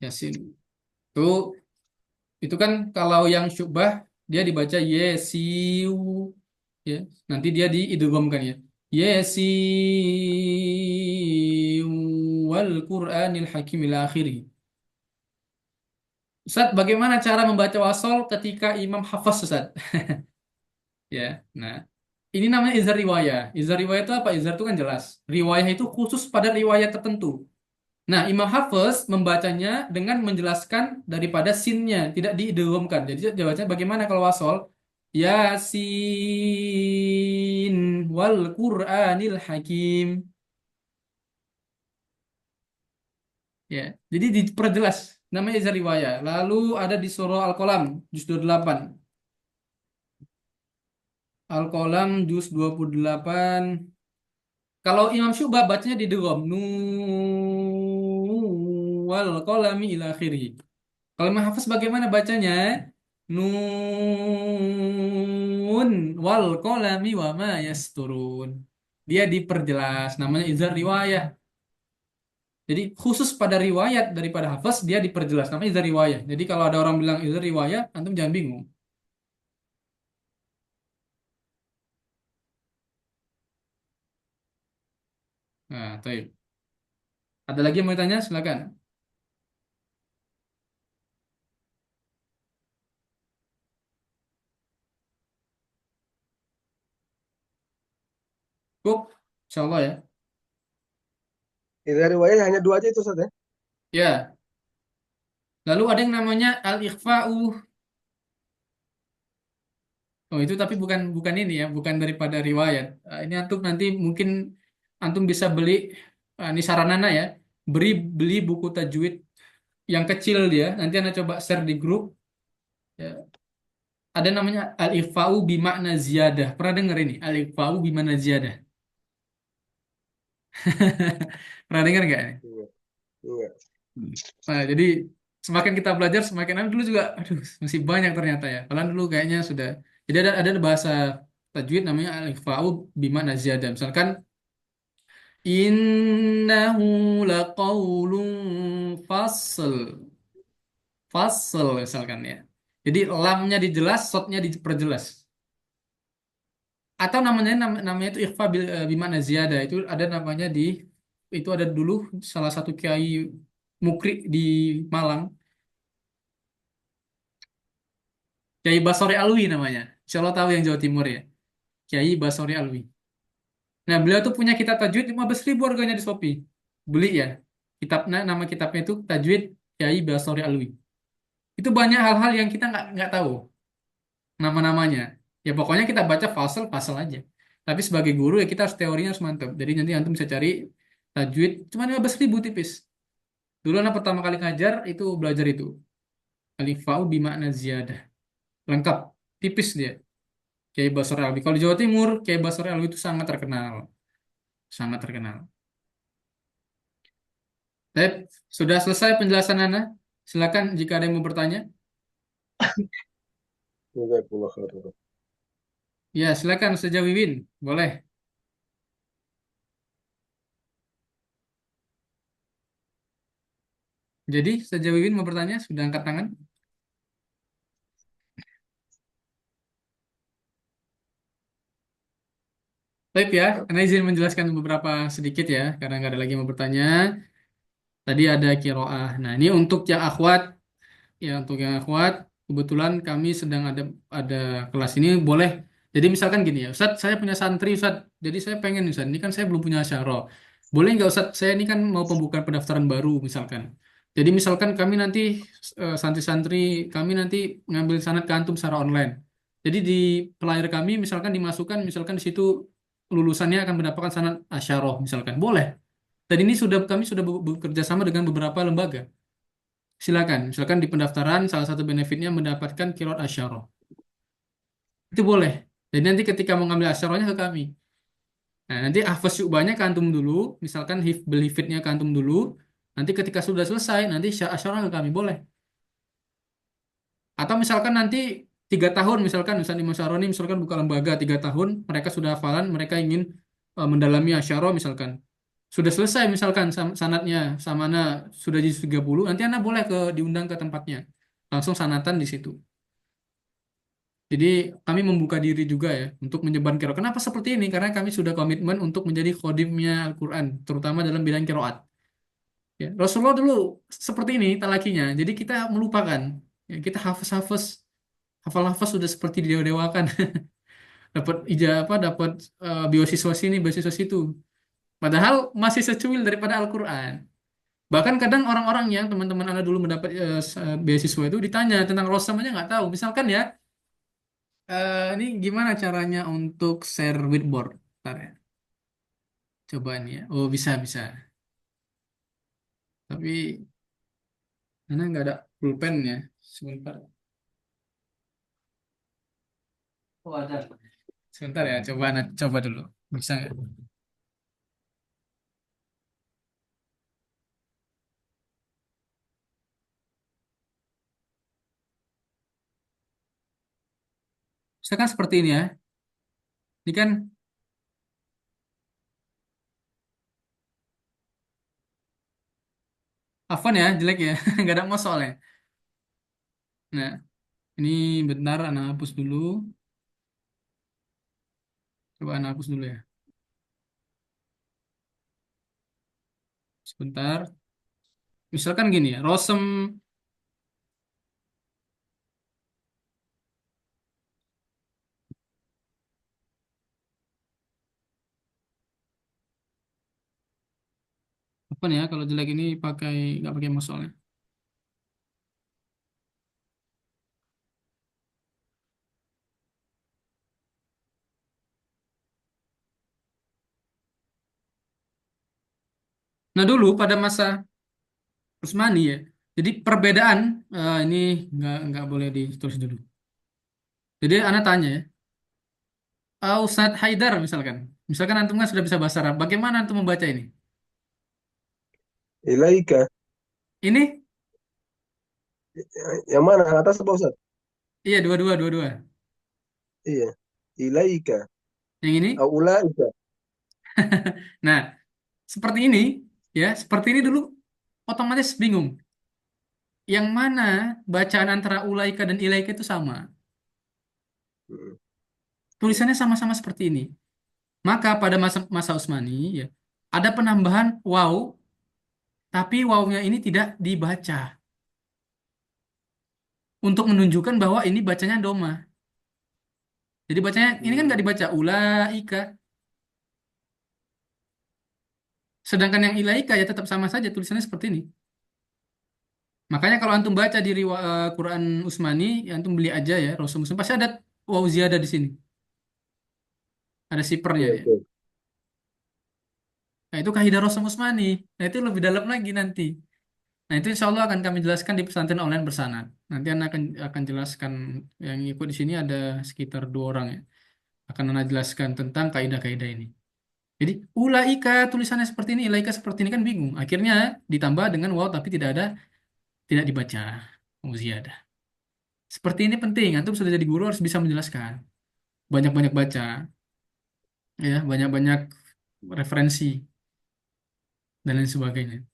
Yasin. Itu kan kalau yang syubah dia dibaca yesiu, ya. Nanti dia diidghamkan ya. Yesiu wal Qur'anil Hakim ila akhirih. Ustaz, bagaimana cara membaca wasol ketika Imam Hafaz, Ustaz? Ya. Nah, ini namanya izhar riwayah. Izhar riwayah itu apa? Izhar itu kan jelas. Riwayah itu khusus pada riwayat tertentu. Nah, Imam Hafiz membacanya dengan menjelaskan daripada sinnya, tidak diidghamkan. Jadi dia baca bagaimana kalau wasol? Yasin wal Qur'anil Hakim. Ya, jadi diperjelas namanya izhar riwayah. Lalu ada di surah Al-Qalam juz 28. Al-Qalam juz 28. Kalau Imam Syu'bah bacanya di degom. Wal qalami ila akhirih. Kalau Imam Hafiz bagaimana bacanya? Nun wal qalami wa ma yasturun. Dia diperjelas, namanya izhar riwayah. Jadi khusus pada riwayat daripada Hafiz dia diperjelas, namanya izhar riwayah. Jadi kalau ada orang bilang izhar riwayah, antum jangan bingung. Nah, baik. Ada lagi yang mau tanya? Silakan. Cukup, insyaallah ya. Idza riwayat hanya dua aja itu Ustaz ya? Ya, lalu ada yang namanya al-ikhfa'u. Oh, itu tapi bukan bukan ini ya, bukan daripada riwayat. Ini antum nanti mungkin antum bisa beli ini saranana ya. Beli buku tajwid yang kecil dia. Nanti Anda coba share di grup ya. Ada namanya al-ikhfa'u bimakna ziyadah. Pernah dengar ini? Al-ikhfa'u bimakna ziyadah. Pernah dengar nggak ini? Iya. Iya. Nah, jadi semakin kita belajar, semakin dulu juga, aduh, masih banyak ternyata ya. Kalian dulu kayaknya sudah. Jadi ada bahasa tajwid namanya al-ikhfa'u bimakna ziyadah. Misalkan innahu laqaulun fasl. Fasl misalkan ya. Jadi lamnya dijelas, shotnya diperjelas. Atau namanya itu ikhfa bimakna ziyadah. Itu ada namanya itu ada dulu salah satu kiai mukri di Malang, Kiai Basori Alwi namanya. Insya Allah tahu yang Jawa Timur ya. Kiai Basori Alwi. Nah, beliau tuh punya kitab tajwid 15.000 harganya di Shopee. Beli ya. Nama kitabnya itu Tajwid Kiai Basori Alwi. Itu banyak hal-hal yang kita nggak tahu nama-namanya. Ya pokoknya kita baca fasal aja. Tapi sebagai guru ya kita harus teorinya harus mantap. Jadi nanti antum bisa cari tajwid cuma 15.000 tipis. Dulu anak pertama kali ngajar itu belajar itu. Alifau bimakna ziyadah. Lengkap. Tipis dia. Kiai Basri Alwi. Kalau di Jawa Timur, Kiai Basri Alwi itu sangat terkenal. Sangat terkenal. Baik, sudah selesai penjelasan Anda. Silakan jika ada yang mau bertanya. Jazakumullah khair. Ya, silakan Ustaz Wiwin. Boleh. Jadi, Ustaz Wiwin mau bertanya, sudah angkat tangan? Baik ya, Anda izin menjelaskan beberapa sedikit ya, karena nggak ada lagi yang mau bertanya. Tadi ada kiroah. Nah, ini untuk yang akhwat, ya untuk yang akhwat, kebetulan kami sedang ada kelas ini boleh. Jadi misalkan gini ya, Ustaz, saya punya santri Ustaz. Jadi saya pengen Ustaz, ini kan saya belum punya asyara. Boleh nggak Ustaz, saya ini kan mau pembukaan pendaftaran baru misalkan. Jadi misalkan kami nanti santri-santri kami nanti ngambil sanad ke antum secara online. Jadi di pelayar kami misalkan dimasukkan misalkan di situ lulusannya akan mendapatkan sanad asyarah misalkan. Boleh. Dan ini kami sudah bekerja sama dengan beberapa lembaga. Silakan, misalkan di pendaftaran salah satu benefitnya mendapatkan kilot asyarah. Itu boleh. Jadi nanti ketika mau ngambil asyarahnya ke kami. Nah, nanti hafaz syu'bahnya ke antum dulu, misalkan hifdnya ke antum dulu. Nanti ketika sudah selesai, nanti asyarah ke kami boleh. Atau misalkan nanti 3 tahun, misalkan Ustaz Imam Syaroni misalkan buka lembaga 3 tahun, mereka sudah hafalan, mereka ingin mendalami asyarah misalkan. Sudah selesai misalkan sanatnya samana sudah jadi 30, nanti Anda boleh diundang ke tempatnya. Langsung sanatan di situ. Jadi kami membuka diri juga ya untuk menyebar qiraat. Kenapa seperti ini? Karena kami sudah komitmen untuk menjadi khodimnya Al-Quran, terutama dalam bidang qiraat. Ya, Rasulullah dulu seperti ini talakinya. Jadi kita melupakan. Ya, kita hafaz-hafaz, hafal-hafaz sudah seperti dewa-dewakan. Dapat ijazah dapat beasiswa sini, beasiswa situ. Padahal masih secuil daripada Al-Quran. Bahkan kadang orang-orang yang teman-teman Anda dulu mendapat beasiswa itu ditanya tentang Rasul aja nggak tahu. Misalkan ya, ini gimana caranya untuk share whiteboard? Bentar ya. Coba nih ya. Oh, bisa, bisa. Tapi mana nggak ada pulpen ya. Sebentar. Oh, ada. Sebentar ya, coba dulu. Bisa nggak? Misalkan seperti ini ya. Ini kan Afwan ya, jelek ya. Nggak ada mos soalnya. Nah, ini bentar, anak hapus dulu. Coba anak hapus dulu ya. Sebentar. Misalkan gini ya, Rosem apa nih ya? Kalau jelek ini nggak pakai mouse soalnya. Nah dulu pada masa Utsmani ya. Jadi perbedaan ini nggak boleh ditulis dulu. Jadi anak tanya ya, Ustadz Haidar misalkan antum kan sudah bisa bahasa Arab. Bagaimana antum membaca ini? Ilaika. Ini Yang mana? Yang atas apa Ustaz? iya dua-dua. Iya. Ilaika. Yang ini, Au ulaika. nah seperti ini ya, seperti ini dulu otomatis bingung. Yang mana bacaan antara ulaika dan ilaika itu sama. Hmm. Tulisannya sama-sama seperti ini. Maka pada masa masa Utsmani ya, ada penambahan waw, tapi wawnya ini tidak dibaca untuk menunjukkan bahwa ini bacanya doma. Jadi bacanya ini kan nggak Hmm. dibaca ulaika, sedangkan yang ilaika ya tetap sama saja tulisannya seperti ini. Makanya kalau antum baca di Quran Utsmani, ya antum beli aja ya Rasul Muslim pasti ada waw ziyadah di sini, ada sipernya Iya, ya. betul. Nah itu kaidah Rasul Utsmani. Nah itu lebih dalam lagi nanti. Nah, itu insya Allah akan kami jelaskan di pesantren online bersanad. Nanti Anda akan jelaskan yang ikut di sini ada sekitar 2 orang ya. Akan Anda jelaskan tentang kaidah-kaidah ini. Jadi, ulaika tulisannya seperti ini, ilaika seperti ini kan bingung. Akhirnya ditambah dengan waw tapi tidak dibaca. Oh, ziyadah. Seperti ini penting. Antum sudah jadi guru harus bisa menjelaskan. Banyak-banyak baca, ya, banyak-banyak referensi dan lain sebagainya.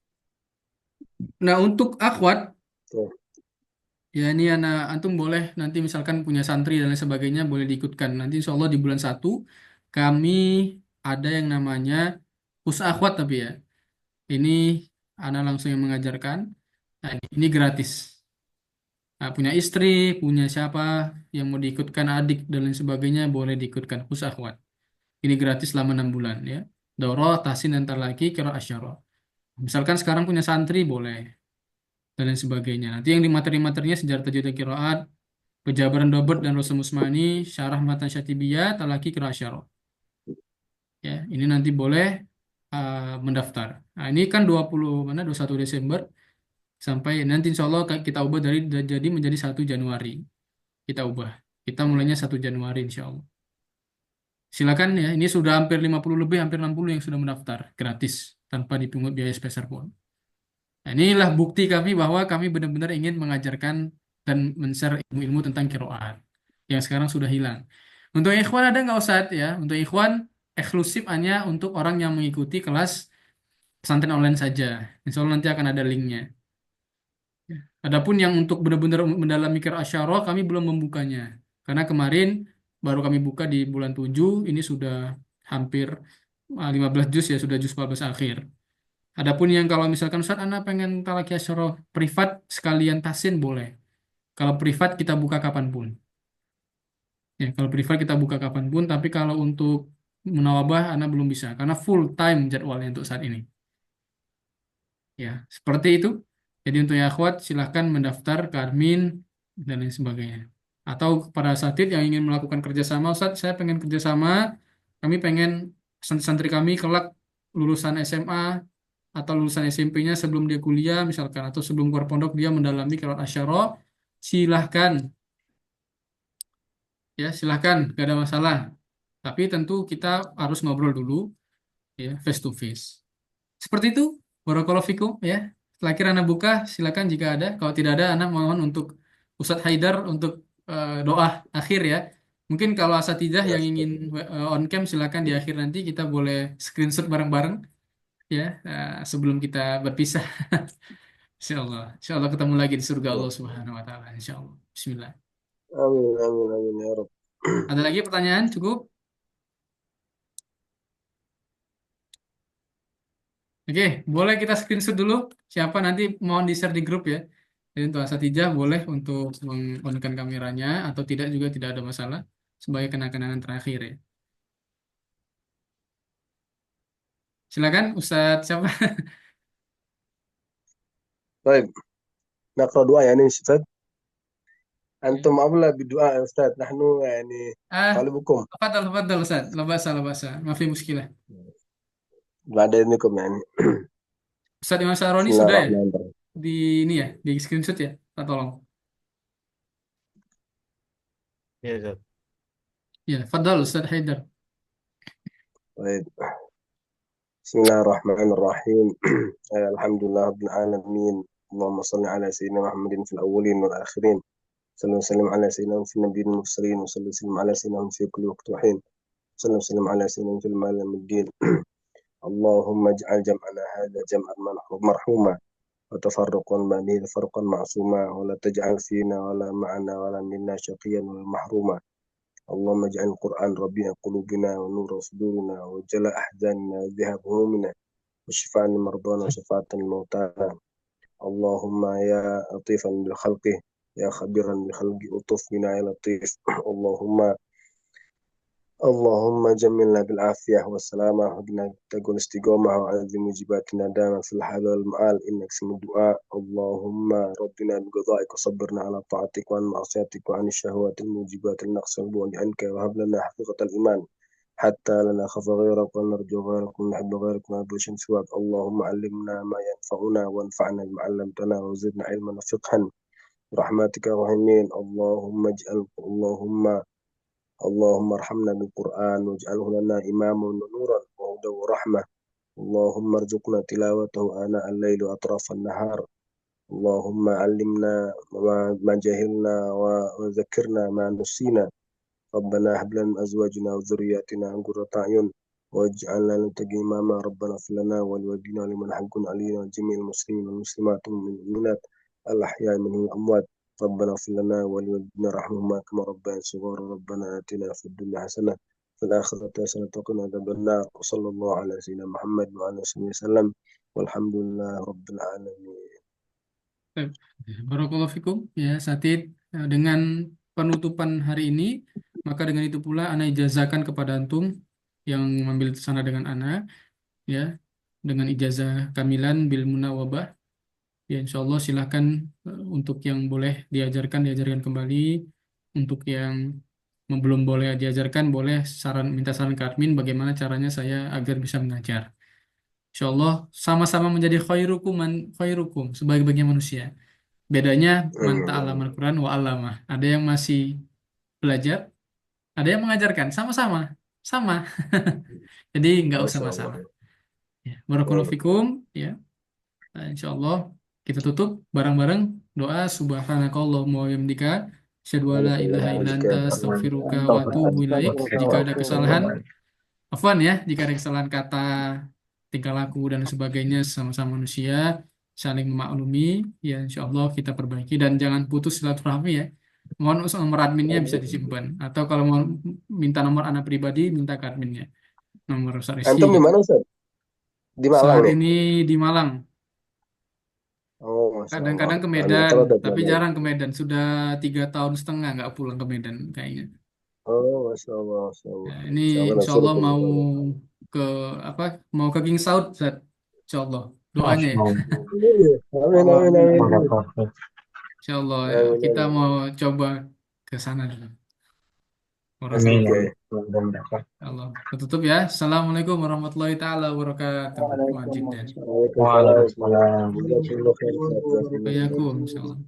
Nah, untuk akhwat Betul. ya ini anak antum boleh nanti misalkan punya santri dan lain sebagainya boleh diikutkan. Nanti insya Allah di bulan 1 kami ada yang namanya khusus akhwat tapi ya. Ini anak langsung yang mengajarkan. Nah, ini gratis. Nah, punya istri, punya siapa yang mau diikutkan adik dan lain sebagainya boleh diikutkan khusus akhwat. Ini gratis selama 6 bulan ya. Daurah, tahsin, dan lagi kira asyara. Misalkan sekarang punya santri boleh dan lain sebagainya. Nanti yang di materi-materinya sejarah tajwid dan qiraat, Pejabaran Dobert dan Rasul Musmani, Syarah Matan Syatibiyah, Talaki Kirasyaro. Ya, ini nanti boleh mendaftar. Nah, ini kan 21 Desember sampai nanti insya Allah kita ubah jadi menjadi 1 Januari. Kita ubah. Kita mulainya 1 Januari insya Allah. Silakan ya, ini sudah hampir 50 lebih, hampir 60 yang sudah mendaftar gratis tanpa dipungut biaya sebesar pun. Nah, inilah bukti kami bahwa kami benar-benar ingin mengajarkan dan men-share ilmu-ilmu tentang kiroat yang sekarang sudah hilang. Untuk ikhwan ada nggak Ustaz ya? Untuk ikhwan eksklusif hanya untuk orang yang mengikuti kelas pesantren online saja. Insya Allah nanti akan ada linknya. Adapun yang untuk benar-benar mendalami qiraat asyarah kami belum membukanya. Karena kemarin baru kami buka di bulan 7, ini sudah hampir 15 juz ya, sudah juz 14 akhir. Adapun yang kalau misalkan Ustaz Anda pengen talaki asyarah privat sekalian tasin boleh. Kalau privat kita buka kapanpun. Ya, kalau privat kita buka kapanpun, tapi kalau untuk munawabah Anda belum bisa karena full time jadwalnya untuk saat ini. Ya, seperti itu. Jadi untuk ya akhwat silahkan mendaftar ke admin dan lain sebagainya. Atau para asatid yang ingin melakukan kerjasama, Ustaz, saya pengen kerjasama, kami pengen santri-santri kami kelak lulusan SMA atau lulusan SMP-nya sebelum dia kuliah misalkan atau sebelum keluar pondok dia mendalami qiraat asyara, silahkan ya silahkan gak ada masalah Tapi tentu kita harus ngobrol dulu ya face to face. Seperti itu, barakallahu fikum ya. Setelah kira Anda buka, silakan jika ada. Kalau tidak ada, Anda mohon untuk Ustadz Haidar untuk doa akhir ya. Mungkin kalau asatidzah yang ingin on cam silakan di akhir nanti kita boleh screenshot bareng-bareng ya sebelum kita berpisah. Insya Allah ketemu lagi di surga Allah Subhanahu Wa Taala. Insya Allah. Bismillah. Amin, amin, amin ya Rabb. Ada lagi pertanyaan? Cukup? Oke, boleh kita screenshot dulu. Siapa nanti mohon di-share di grup ya. Jadi untuk asatijah boleh untuk meng-on-kan kameranya atau tidak juga tidak ada masalah sebagai kenang-kenangan terakhir ya. Silakan Ustadz siapa? طيب نقرأ دعاء يعني أستاذ. أنتم أولى بالدعاء يا أستاذ، نحن يعني Ah, طالبكم tafadhal Ustadz. La basa. Maaf muskilah. بعد إذنكم يعني. Ustadz Imam Saroni بسم الله sudah ya? الرحمن الرحيم. Di ini ya, di screenshot ya. Kita tolong. Ya, Ustaz. Ya, fadhal Ustadz Haidar. طيب بسم الله الرحمن الرحيم. الحمد لله رب العالمين، اللهم صل على سيدنا محمد في الأولين والآخرين، صلى الله وسلم على سيدنا في النبيين المرسلين، وصلى وسلم على سيدنا في كل وقت وحين، صلى الله وسلم على سيدنا في المعلم الدين. اللهم اجعل جمعنا هذا جمعا مرحوما، وتفرقا بعده فرقا معصوما، ولا تجعل فينا ولا معنا ولا منا شقيا ولا محروما. اللهم اجعل القرآن ربيع قلوبنا ونور صدورنا وجلاء أحزاننا وذهاب همومنا وشفاء لمرضانا وشفاعة لموتانا. اللهم يا لطيفا بالخلق يا خبيرا بالخلق ألطف بنا يا لطيف. اللهم جملنا بالعافية والسلامة، وقنا تقول استقامة وعزم موجباتنا دائما في الحال والمآل، إنك سميع الدعاء. اللهم ربنا بقضائك وصبرنا على طاعتك وعن معصيتك وعن الشهوات الموجبات النقص والبعد عنك، وهب لنا حقيقة الإيمان حتى لا نخاف غيرك ونرجو غيرك ونحب غيرك ونعبد سواك. اللهم علمنا ما ينفعنا وانفعنا بما علمتنا وزدنا علما وفقها برحمتك يا الراحمين. اللهم ارحمنا بالقرآن واجعله لنا إماما ونورا وهدى ورحمة. اللهم ارزقنا تلاوته آناء الليل وأطراف النهار. اللهم علمنا ما جهلنا وذكرنا ما نسينا. ربنا هب لنا من أزواجنا وذرياتنا قرة أعين واجعلنا للمتقين إماما. ربنا اغفر لنا ولوالدينا ولمن حقنا علينا وجميع المسلمين والمسلمات والمؤمنات الأحياء منهم الأموات. ربنا اغفر لنا ولوالدينا رحمهما كما ربنا صغارا. ربنا آتنا في الدنيا حسنة في الآخرة حسنة وقنا عذاب النار. وصلى الله على سيدنا محمد وعلى آله وسلم والحمد لله رب العالمين. Baik. Barakallahu fikum ya Satid. Dengan penutupan hari ini maka dengan itu pula ana ijazahkan kepada antum yang mengambil sana dengan ana ya dengan ijazah kamilan bil munawwabah ya insyaallah silahkan untuk yang boleh diajarkan kembali, untuk yang belum boleh diajarkan boleh minta saran ke admin bagaimana caranya saya agar bisa mengajar. Insyaallah sama-sama menjadi khairukum sebagai manusia. Bedanya man ta'allama al-Quran wa 'allamah. Ada yang masih belajar, ada yang mengajarkan. Sama-sama. Sama. Jadi nggak usah masalah. Ya. Barakallahu fikum. Ya. Nah, insya Allah kita tutup bareng-bareng doa subhanakallahumma wa bihamdika asyhadu an la ilaha illa anta astaghfiruka wa atubu ilaik. Jika ada kesalahan, afwan ya, jika ada kesalahan kata, tingkah laku dan sebagainya sama-sama manusia, saling memaklumi, ya insya Allah kita perbaiki dan jangan putus silaturahmi ya. Mohon nomor adminnya bisa disimpan atau kalau mau minta nomor anak pribadi minta ke adminnya. Nomor Ustaz Rizky Antum di gitu. mana Ustaz? Di Malang Saat nih? ini di Malang. Oh, Masya Allah. Kadang-kadang ke Anu, Medan, kalau ada tapi plan. jarang ke Medan. Sudah 3 tahun setengah nggak pulang ke Medan kayaknya. Oh, Masya Allah, Masya Allah. Nah, ini Insya Allah insya Allah nasirukum. mau ke mau ke King Saud, Ustaz. Insya Allah. Doanya ya. Amin, amin, amin. Insya Allah ya. Amin, Kita amin. mau coba ke sana dulu. Amin. Oke. Allah. Tutup ya. Assalamualaikum warahmatullahi taala wabarakatuh. Wajib dan. Waalaikumsalam. Waalaikumsalam. Jazakumullah khair, Ustaz. Jazakumullah khair. Bayakum, insya Allah.